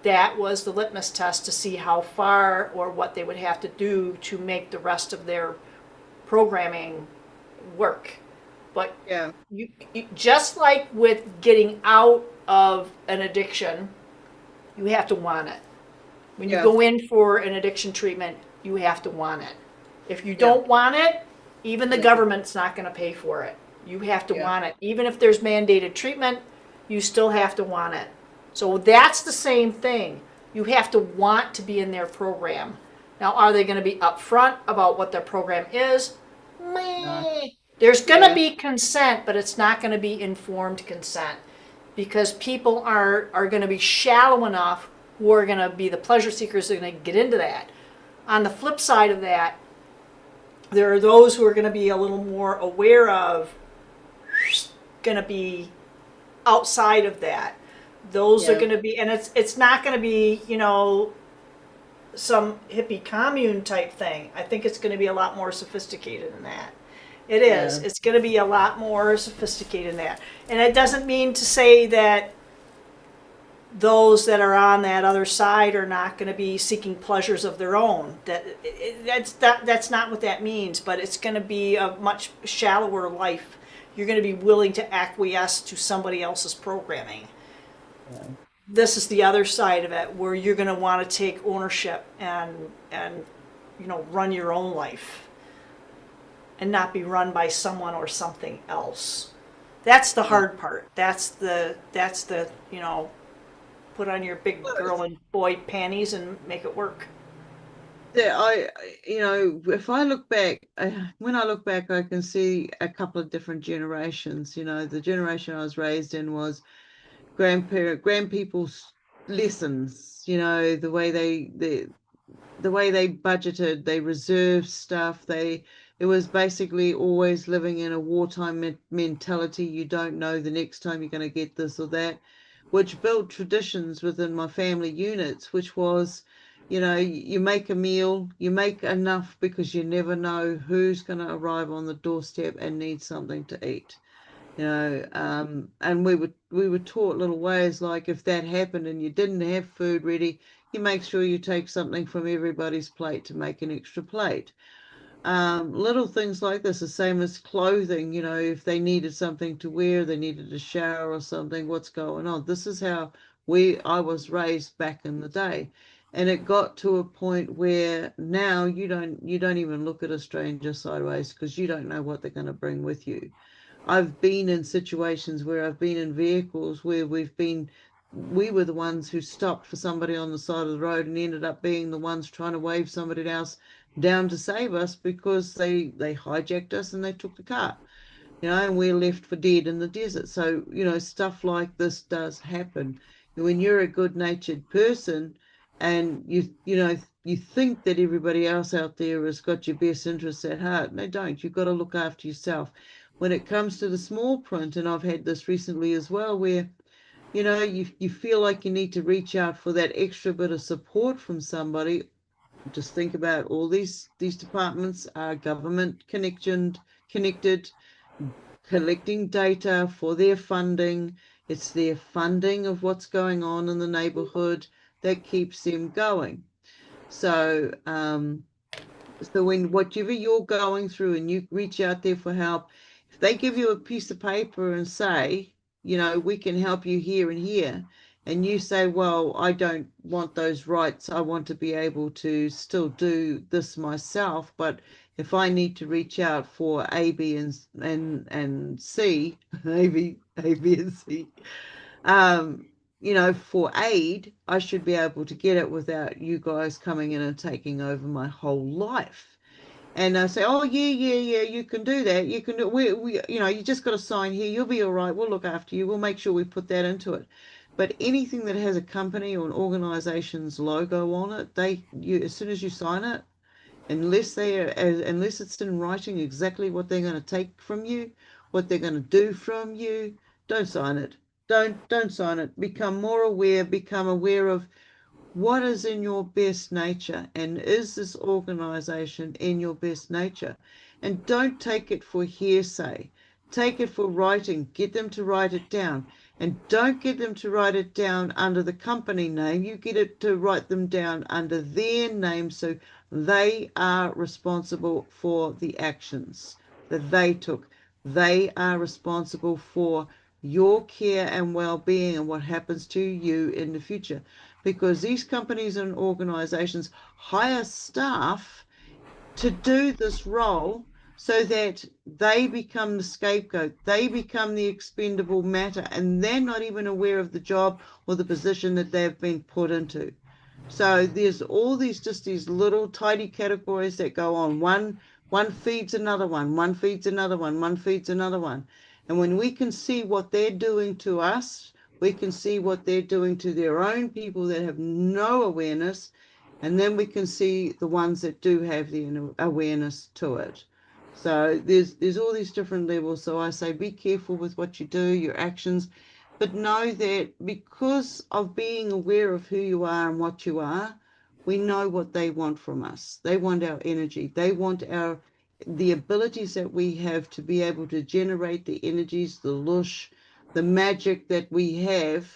That was the litmus test to see how far or what they would have to do to make the rest of their programming work. But Yeah. you just like with getting out of an addiction, you have to want it. When you Yeah. go in for an addiction treatment, you have to want it. If you Yeah. don't want it, even the Exactly. government's not going to pay for it. You have to Yeah. want it. Even if there's mandated treatment, you still have to want it. So that's the same thing. You have to want to be in their program. Now, are they going to be upfront about what their program is? No. Meh. There's going to Yeah. be consent, but it's not going to be informed consent because people are going to be shallow enough who are going to be the pleasure seekers that are going to get into that. On the flip side of that, there are those who are going to be a little more aware of, going to be outside of that. Those are Yeah. going to be, and it's not going to be, some hippie commune type thing. I think it's going to be a lot more sophisticated than that. It is. Yeah. It's going to be a lot more sophisticated than that. And it doesn't mean to say that those that are on that other side are not going to be seeking pleasures of their own. That's not what that means. But it's going to be a much shallower life. You're going to be willing to acquiesce to somebody else's programming. Yeah. This is the other side of it, where you're going to want to take ownership and run your own life, and not be run by someone or something else. That's the hard part. That's the put on your big girl and boy panties and make it work. Yeah, if I look back, when I look back, I can see a couple of different generations. The generation I was raised in was grandpeople's lessons. The way they budgeted, they reserved stuff. It was basically always living in a wartime mentality. You don't know the next time you're going to get this or that, which built traditions within my family units, which was, you make a meal, you make enough because you never know who's going to arrive on the doorstep and need something to eat. And we were taught little ways like if that happened and you didn't have food ready, you make sure you take something from everybody's plate to make an extra plate. Little things like this, the same as clothing, if they needed something to wear, they needed a shower or something, what's going on? This is how I was raised back in the day. And it got to a point where now you don't even look at a stranger sideways because you don't know what they're going to bring with you. I've been in situations where I've been in vehicles where we were the ones who stopped for somebody on the side of the road and ended up being the ones trying to wave somebody else down to save us because they hijacked us and they took the car, and we're left for dead in the desert. So, stuff like this does happen. When you're a good-natured person and you think that everybody else out there has got your best interests at heart, and they don't. You've got to look after yourself. When it comes to the small print, and I've had this recently as well, where you feel like you need to reach out for that extra bit of support from somebody. Just think about all these departments are government connected, collecting data for their funding. It's their funding of what's going on in the neighborhood that keeps them going. So when whatever you're going through and you reach out there for help, if they give you a piece of paper and say, we can help you here and here, and you say, well, I don't want those rights. I want to be able to still do this myself. But if I need to reach out for A, B, and C, A, B, and C, um, for aid, I should be able to get it without you guys coming in and taking over my whole life. And I say, oh yeah, yeah, yeah, you can do that. You can do. We, you just got to sign here. You'll be all right. We'll look after you. We'll make sure we put that into it. But anything that has a company or an organization's logo on it, as soon as you sign it, unless it's in writing exactly what they're going to take from you, what they're going to do from you, don't sign it. Don't sign it. Become more aware, become aware of what is in your best nature, and is this organization in your best nature? And don't take it for hearsay. Take it for writing. Get them to write it down. And don't get them to write it down under the company name. You get it to write them down under their name, so they are responsible for the actions that they took. They are responsible for your care and well-being and what happens to you in the future, because these companies and organizations hire staff to do this role so that they become the scapegoat, they become the expendable matter, and they're not even aware of the job or the position that they've been put into. So there's all these little tidy categories that go on. One feeds another one feeds another one feeds another one. And when we can see what they're doing to us, we can see what they're doing to their own people that have no awareness, and then we can see the ones that do have the awareness to it. So there's all these different levels. So I say be careful with what you do, your actions, but know that because of being aware of who you are and what you are, we know what they want from us. They want our energy. They want the abilities that we have to be able to generate the energies, the lush, the magic that we have.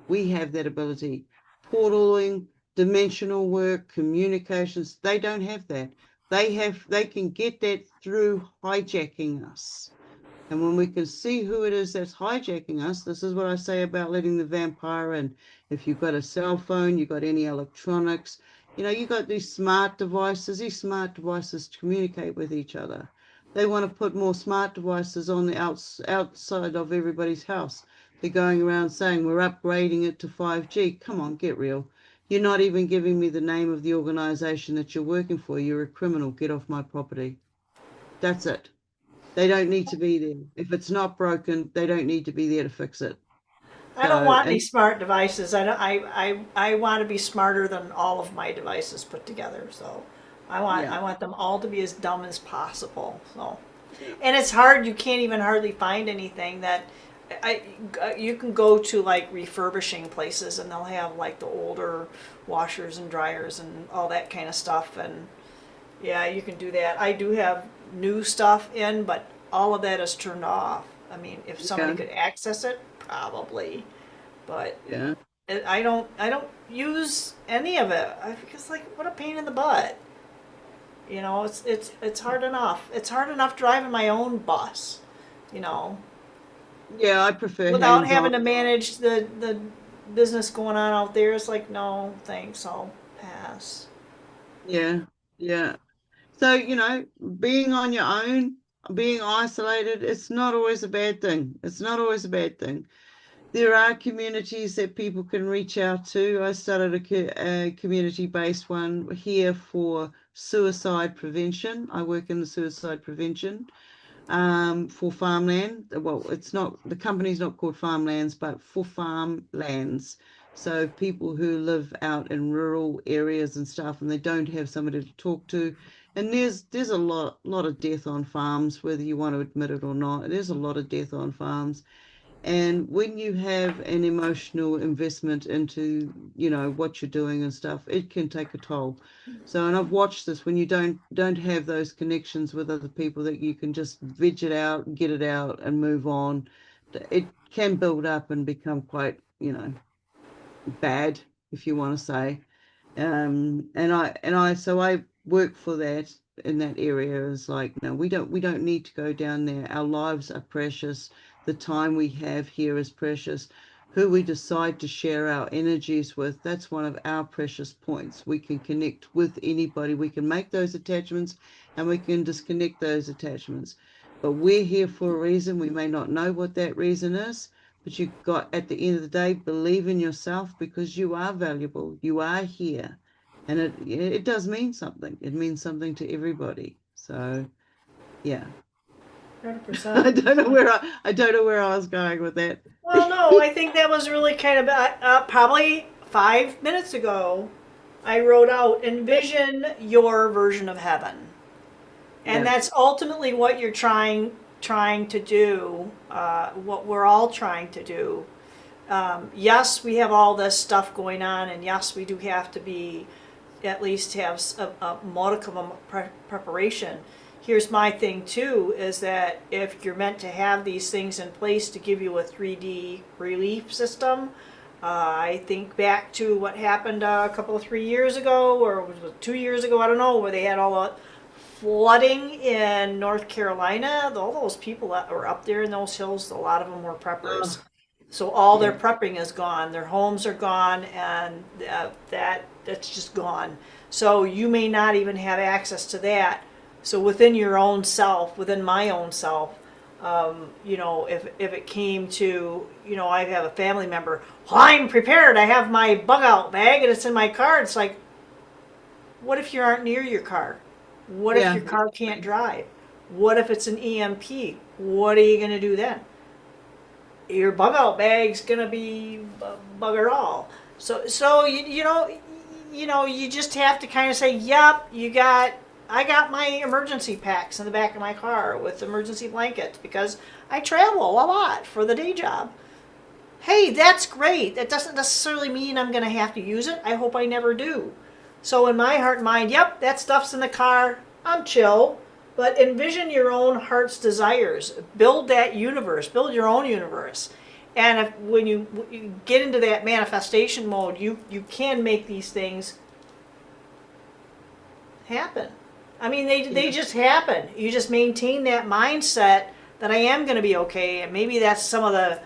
We have that ability. Portaling, dimensional work, communications, they don't have that. They can get that through hijacking us. And when we can see who it is that's hijacking us, this is what I say about letting the vampire in. If you've got a cell phone, you've got any electronics, you've got these smart devices. These smart devices communicate with each other. They want to put more smart devices on the outside of everybody's house. They're going around saying we're upgrading it to 5G. Come on, get real. You're not even giving me the name of the organization that you're working for. You're a criminal. Get off my property. That's it. They don't need to be there. If it's not broken, they don't need to be there to fix it. I don't So, want any and smart devices. I want to be smarter than all of my devices put together. So yeah, I want them all to be as dumb as possible. So, and it's hard. You can't even hardly find anything that I you can go to like refurbishing places and they'll have like the older washers and dryers and all that kind of stuff. And yeah, you can do that. I do have new stuff in, but all of that is turned off. I mean, if somebody yeah, could access it, probably, but yeah, I don't use any of it. Because like, what a pain in the butt. It's hard enough. It's hard enough driving my own bus, you know, yeah. I prefer without hands-on. having to manage the business going on out there. It's like, no, thanks, I'll pass. Yeah, yeah. So, being on your own, being isolated, it's not always a bad thing. It's not always a bad thing. There are communities that people can reach out to. I started a community-based one here for suicide prevention. I work in the suicide prevention for farmland. Well, it's not, the company's not called Farmlands, but for farmlands. So people who live out in rural areas and stuff, and they don't have somebody to talk to. And there's a lot of death on farms, whether you want to admit it or not. There's a lot of death on farms. And when you have an emotional investment into, what you're doing and stuff, it can take a toll. So, and I've watched this when you don't have those connections with other people that you can just veg it out, get it out, and move on. It can build up and become quite, bad, if you want to say. So I work for that in that area. Is like, no, we don't need to go down there. Our lives are precious. The time we have here is precious. Who we decide to share our energies with, that's one of our precious points. We can connect with anybody. We can make those attachments and we can disconnect those attachments. But we're here for a reason. We may not know what that reason is, but you got, at the end of the day, believe in yourself, because you are valuable. You are here. And it does mean something. It means something to everybody. So, yeah. 100%. I don't know where I don't know where I was going with that. Well, no, I think that was really kind of probably 5 minutes ago. I wrote out envision your version of heaven, and Yeah. that's ultimately what you're trying to do. What we're all trying to do. Yes, we have all this stuff going on, and yes, we do have to be at least have a modicum of preparation. Here's my thing too: is that if you're meant to have these things in place to give you a 3D relief system, I think back to what happened a couple of 3 years ago, or was it 2 years ago? I don't know, where they had all the flooding in North Carolina. All those people that were up there in those hills, a lot of them were preppers. Oh, So all their yeah. prepping is gone. Their homes are gone, and that's just gone. So you may not even have access to that. So within your own self, within my own self, if it came to, I have a family member, well, I'm prepared. I have my bug out bag and it's in my car. It's like, what if you aren't near your car? What if Yeah. your car can't drive? What if it's an EMP? What are you going to do then? Your bug out bag's gonna be bugger all. So you just have to kind of say, yep, I got my emergency packs in the back of my car with emergency blankets because I travel a lot for the day job. Hey, that's great. That doesn't necessarily mean I'm gonna have to use it. I hope I never do. So in my heart and mind, yep, that stuff's in the car. I'm chill. But envision your own heart's desires. Build that universe. Build your own universe. And when you get into that manifestation mode, you can make these things happen. I mean, they Yeah. just happen. You just maintain that mindset that I am going to be okay. And maybe that's some of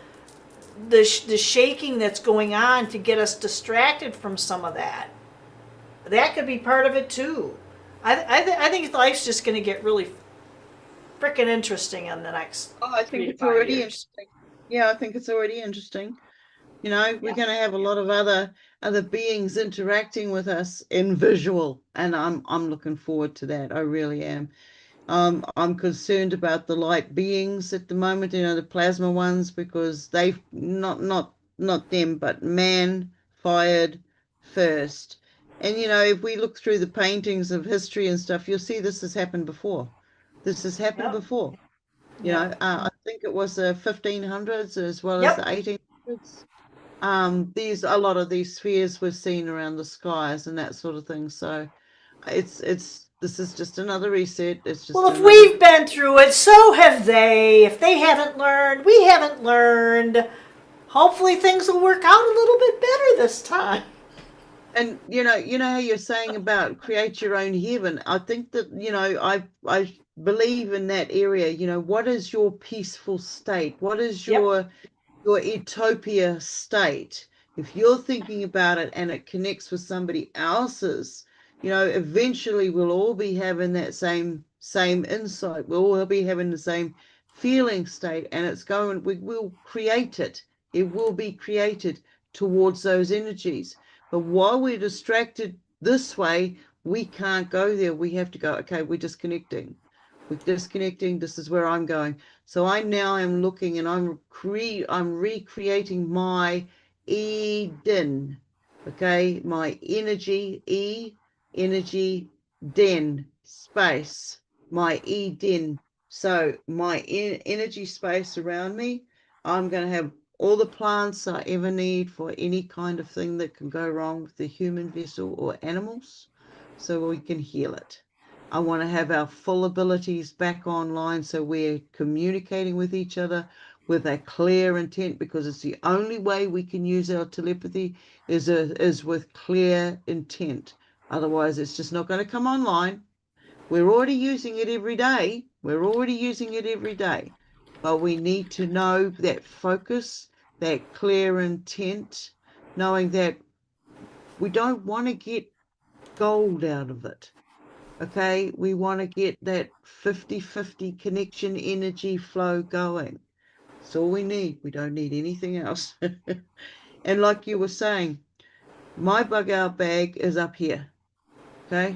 the shaking that's going on to get us distracted from some of that. That could be part of it too. I think life's just going to get really freaking interesting in the next Oh, I three think to it's five already years. interesting. Yeah, I think it's already interesting. We're Yeah. going to have a lot of other beings interacting with us in visual, and I'm looking forward to that. I really am. I'm concerned about the light beings at the moment, the plasma ones, because they've not them, but man fired first. And if we look through the paintings of history and stuff, you'll see this has happened before. This has happened Yep. before. Yep. I think it was the 1500s as well as the Yep. 1800s. A lot of these spheres were seen around the skies and that sort of thing. So this is just another reset. It's Well, just if another. we've been through it, so have they. If they haven't learned, we haven't learned. Hopefully, things will work out a little bit better this time. And you know how you're saying about create your own heaven. I think that I believe in that area. What is your peaceful state? What is Yep. your utopia state? If you're thinking about it and it connects with somebody else's, eventually we'll all be having that same insight. We'll all be having the same feeling state, and we will create it. It will be created towards those energies. But while we're distracted this way, we can't go there. We have to go, okay, we're disconnecting. We're disconnecting. This is where I'm going. So I now am looking and I'm recreating my Eden. Okay, my energy, den, space, my Eden. So my energy space around me, I'm going to have all the plants I ever need for any kind of thing that can go wrong with the human vessel or animals, so we can heal it. I want to have our full abilities back online so we're communicating with each other with a clear intent, because it's the only way we can use our telepathy is with clear intent. Otherwise, it's just not going to come online. We're already using it every day. We're already using it every day. But we need to know that focus, that clear intent, knowing that we don't want to get gold out of it. Okay, we want to get that 50-50 connection energy flow going. That's all we need. We don't need anything else. And like you were saying, my bug out bag is up here. Okay.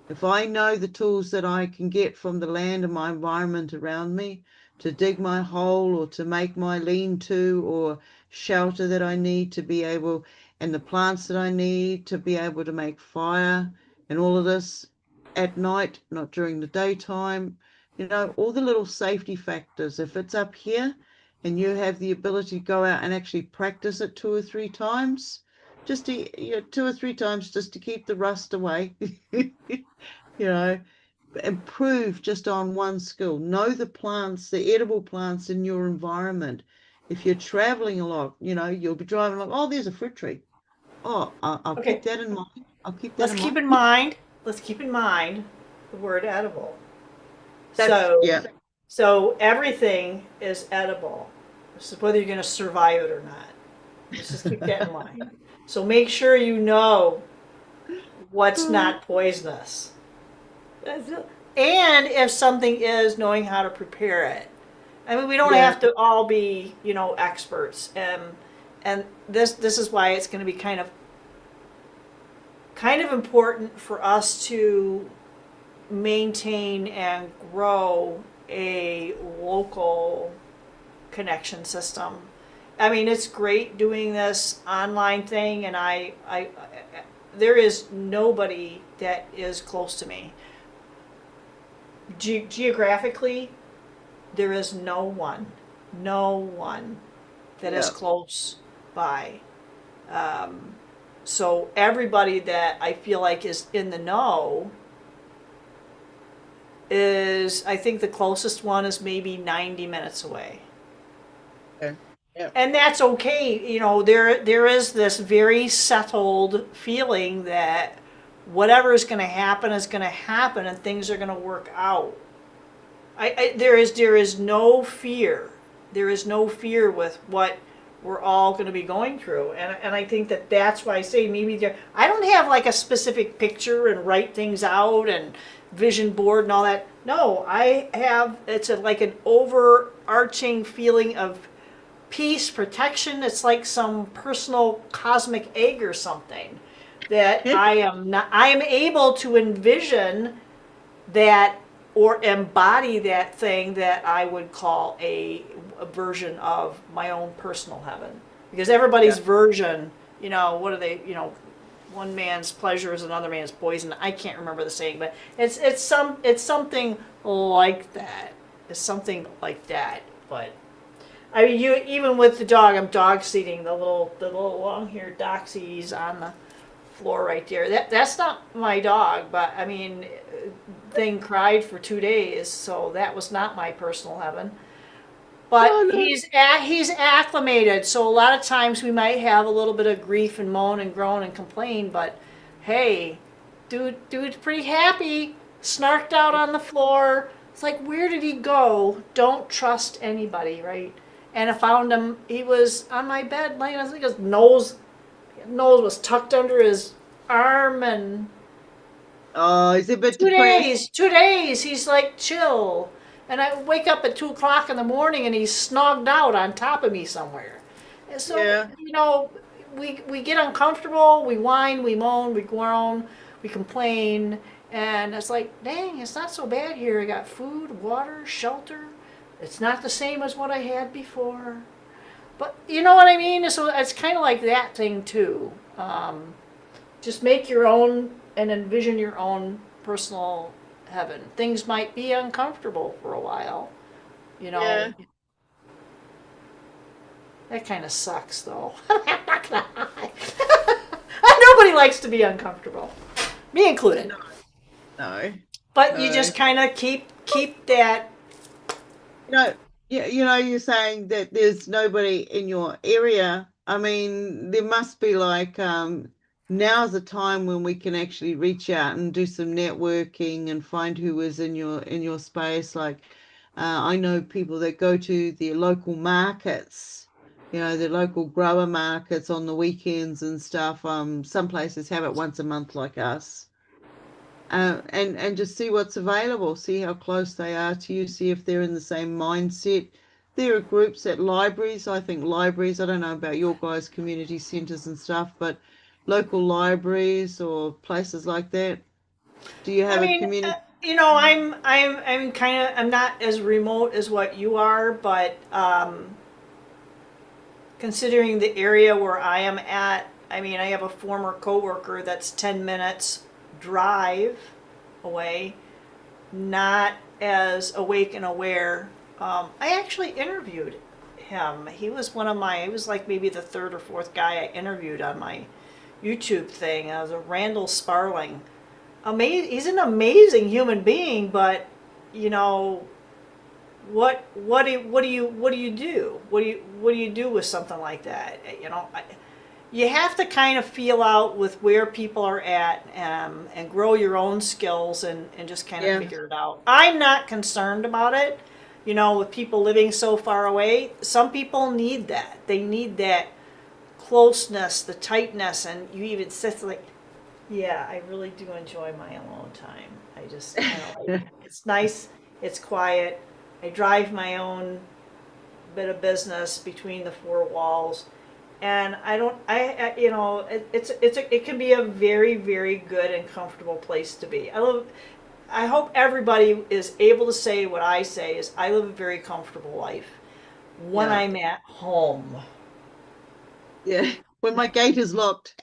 If I know the tools that I can get from the land and my environment around me to dig my hole or to make my lean-to or shelter that I need to be able, and the plants that I need to be able to make fire and all of this at night, not during the daytime, all the little safety factors. If it's up here and you have the ability to go out and actually practice it 2 or 3 times, just to, 2 or 3 times just to keep the rust away. Improve just on one skill. Know the plants, the edible plants in your environment. If you're traveling a lot, you'll be driving like, oh, there's a fruit tree. Oh, I'll keep Okay, that in mind. I'll keep that let's in keep mind. in mind, let's keep in mind the word edible. That's, So, yeah, so everything is edible. This is whether you're going to survive it or not. Let's just keep that in mind. So make sure you know what's not poisonous. And if something is, knowing how to prepare it. I mean, we don't yeah, have to all be, experts. And this is why it's going to be kind of important for us to maintain and grow a local connection system. I mean, it's great doing this online thing, and there is nobody that is close to me. Geographically, there is no one that is yeah, close by. So everybody that I feel like is in the know I think the closest one is maybe 90 minutes away. yeah, yeah, And that's okay. There is this very settled feeling that whatever is going to happen is going to happen and things are going to work out. There is no fear. There is no fear with what we're all going to be going through, and I think that's why I say I don't have like a specific picture and write things out and vision board and all that. No, I have like an overarching feeling of peace, protection. It's like some personal cosmic egg or something that I am able to envision that or embody that thing that I would call a version of my own personal heaven. Because yeah, everybody's version, what are they, one man's pleasure is another man's poison. I can't remember the saying, but it's something like that. It's something like that. But I mean, even with the dog, I'm dog seating the little long-haired doxies on the floor right there. That's not my dog, but I mean, thing cried for 2 days, so that was not my personal heaven. oh, But no. he's acclimated, so a lot of times we might have a little bit of grief and moan and groan and complain. But hey, dude's pretty happy, snarked out on the floor. It's like, where did he go? Don't trust anybody, right? And I found him. He was on my bed, laying. I think his nose was tucked under his arm, and Oh, he's a bit two depressed. days, 2 days, he's like chill. And I wake up at 2 o'clock in the morning and he's snogged out on top of me somewhere. And so, Yeah, we get uncomfortable, we whine, we moan, we groan, we complain, and it's like, dang, it's not so bad here. I got food, water, shelter. It's not the same as what I had before. But you know what I mean? So it's kind of like that thing too. Just make your own and envision your own personal heaven. Things might be uncomfortable for a while, you know. yeah. That kind of sucks, though. I'm not gonna lie. Nobody likes to be uncomfortable, me included. No, But you no. just kind of keep that. You know, yeah, you're saying that there's nobody in your area. I mean, there must be like now's the time when we can actually reach out and do some networking and find who is in your space. Like I know people that go to the local markets, the local grower markets on the weekends and stuff. Some places have it once a month like us. And just see what's available, see how close they are to you, see if they're in the same mindset. There are groups at libraries. I think libraries, I don't know about your guys' community centres and stuff, but local libraries or places like that. Do you I have a mean, community? I'm kind of, I'm not as remote as what you are, but considering the area where I am at, I mean, I have a former coworker that's 10 minutes drive away, not as awake and aware. I actually interviewed him. He was like maybe the third or fourth guy I interviewed on my YouTube thing. I was a Randall Sparling. He's an amazing human being, but you know, what do you do? What do you do with something like that? You have to kind of feel out with where people are at, and grow your own skills, and just kind of Yeah, figure it out. I'm not concerned about it. With people living so far away, some people need that. They need that closeness, the tightness, and you even sit like, yeah, I really do enjoy my alone time. I just kind of like it. It's nice, it's quiet. I drive my own bit of business between the four walls, and I don't. It can be a very, very good and comfortable place to be. I hope everybody is able to say what I say is I live a very comfortable life when yeah, I'm at home. yeah. When my gate is locked.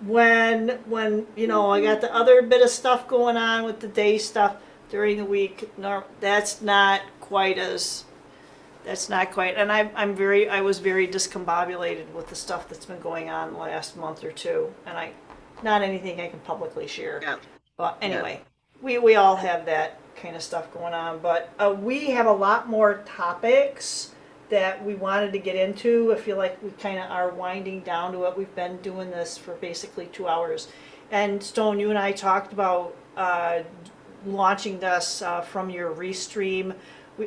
When I got the other bit of stuff going on with the day stuff during the week, no, that's not quite, and I was very discombobulated with the stuff that's been going on the last month or two, and not anything I can publicly share. Yeah, But yeah. anyway, we all have that kind of stuff going on, but we have a lot more topics that we wanted to get into. I feel like we kind of are winding down to it. We've been doing this for basically 2 hours. And Stone, you and I talked about launching this from your restream.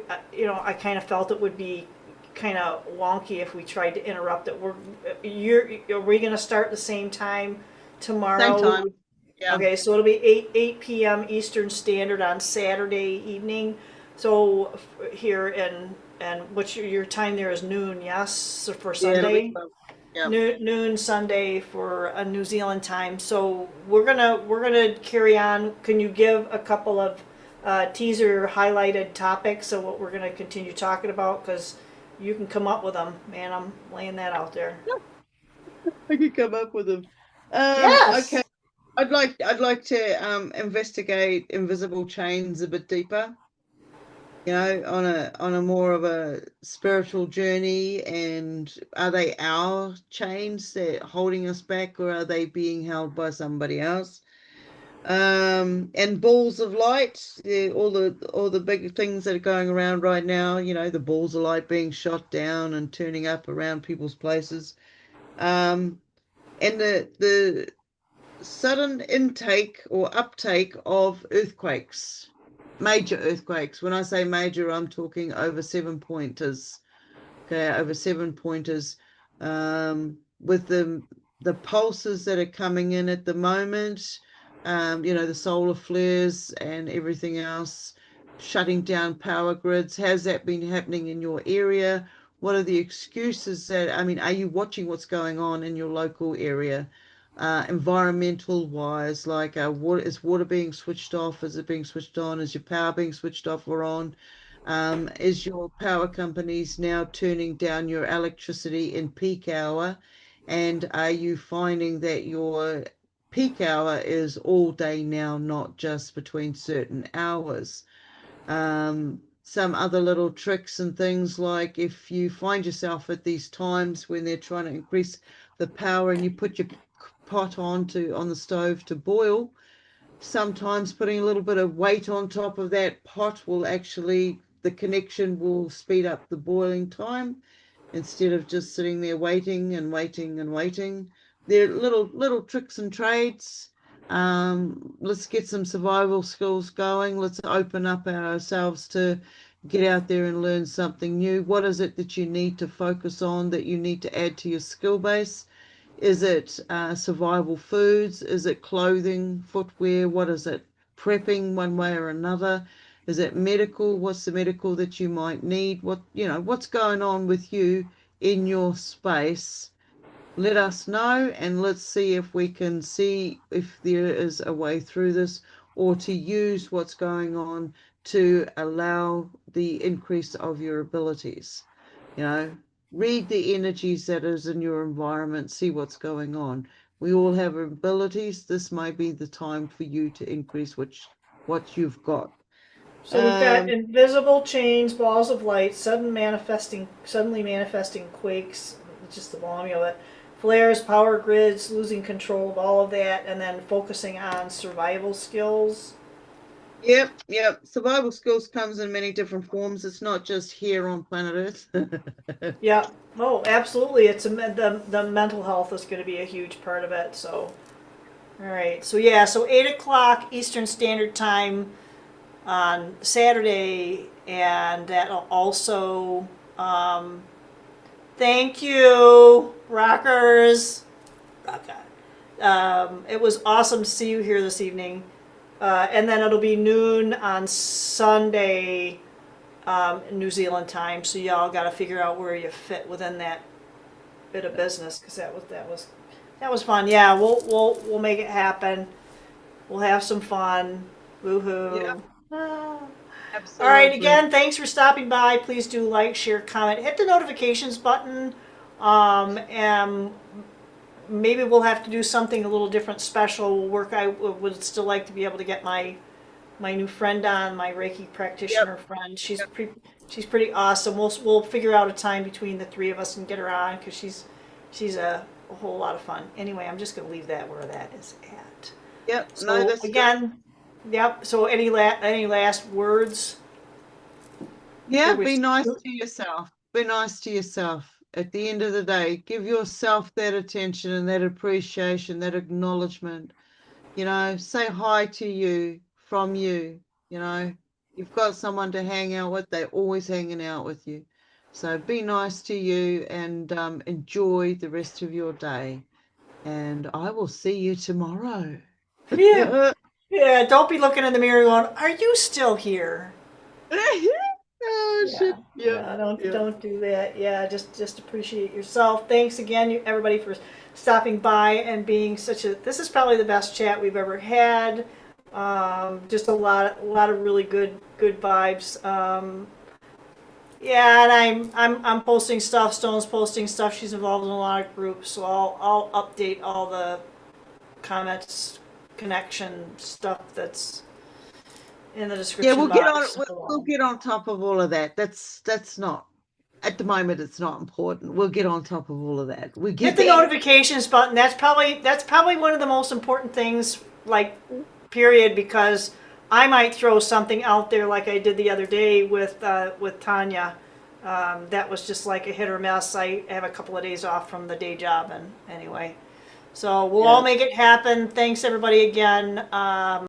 I kind of felt it would be kind of wonky if we tried to interrupt it. Are we going to start the same time Same tomorrow? time. Yeah, Okay, so it'll be 8 p.m. Eastern Standard on Saturday evening. So here and what's your time there is noon, yes, so for yeah, it'll be Sunday? fun. Yeah. Noon Sunday for a New Zealand time. So we're gonna carry on. Can you give a couple of teaser highlighted topics of what we're gonna continue talking about? Because you can come up with them, man. I'm laying that out there. I could come up with them. Okay. Yes. I'd like to investigate invisible chains a bit deeper, on a more of a spiritual journey, and are they our chains that holding us back, or are they being held by somebody else? And balls of light, all the big things that are going around right now, the balls of light being shot down and turning up around people's places. Um, and the sudden intake or uptake of earthquakes, major earthquakes. When I say major, I'm talking over 7 pointers. Okay, over 7 pointers. With the pulses that are coming in at the moment, the solar flares and everything else, shutting down power grids. Has that been happening in your area? What are the excuses that, I mean, are you watching what's going on in your local area? Environmental wise, like is water being switched off? Is it being switched on? Is your power being switched off or on? Is your power companies now turning down your electricity in peak hour? And are you finding that your peak hour is all day now, not just between certain hours? Some other little tricks and things, like if you find yourself at these times when they're trying to increase the power and you put your pot on the stove to boil, sometimes putting a little bit of weight on top of that pot will actually, the connection will speed up the boiling time instead of just sitting there waiting and waiting and waiting. They're little tricks and trades. Let's get some survival skills going. Let's open up ourselves to get out there and learn something new. What is it that you need to focus on, that you need to add to your skill base? Is it survival foods? Is it clothing, footwear? What is it? Prepping one way or another? Is it medical? What's the medical that you might need? What's going on with you in your space let us know, and let's see if we can see if there is a way through this, or to use what's going on to allow the increase of your abilities. Read the energies that is in your environment, see what's going on. We all have abilities. This might be the time for you to increase what you've got. So we've got Um, invisible chains, balls of light, suddenly manifesting quakes, just the volume of it, flares, power grids, losing control of all of that, and then focusing on survival skills. yep. Survival skills comes in many different forms. It's not just here on planet Earth. Yeah. Oh, absolutely. The mental health is going to be a huge part of it. So, all right. So yeah. So 8 o'clock Eastern Standard Time on Saturday, and that'll also. Thank you, rockers. Rock on. It was awesome to see you here this evening. And then it'll be noon on Sunday, New Zealand time. So y'all got to figure out where you fit within that bit of business, because that was fun. Yeah, we'll make it happen. We'll have some fun. Yeah, Woohoo! Ah. All right, absolutely. again, thanks for stopping by. Please do like, share, comment, hit the notifications button. And maybe we'll have to do something a little different, special. We'll work. I would still like to be able to get my new friend on, my Reiki Yep, practitioner friend. yep. She's pretty awesome. We'll figure out a time between the three of us and get her on, because she's a whole lot of fun. Anyway, I'm just gonna leave that where that is at. Yep, no, So that's good. again, yep. So any last words before Yeah, we? be nice to yourself. Be nice to yourself. At the end of the day, give yourself that attention and that appreciation, that acknowledgement. Say hi to you from you. You know, you've got someone to hang out with, they're always hanging out with you. So be nice to you and enjoy the rest of your day. And I will see you tomorrow. Yeah. Yeah, don't be looking in the mirror going, "Are you still here?" Oh shit. Yeah. Yep. No, Yep. don't do that. Yeah, just appreciate yourself. Thanks again, everybody, for stopping by and being such a. This is probably the best chat we've ever had. Just a lot of really good vibes. Yeah, and I'm posting stuff. Stone's posting stuff. She's involved in a lot of groups, so I'll update all the comments, connection stuff that's in the Yeah, description we'll get on box we'll below. get on top of all of that. That's not at the moment it's not important. We'll get on top of all of that. We Hit get the there. notifications button. That's probably one of the most important things, like, period, because I might throw something out there like I did the other day with Tanya. That was just like a hit or miss. I have a couple of days off from the day job, and anyway, so we'll all Yeah. make it happen. Thanks everybody again.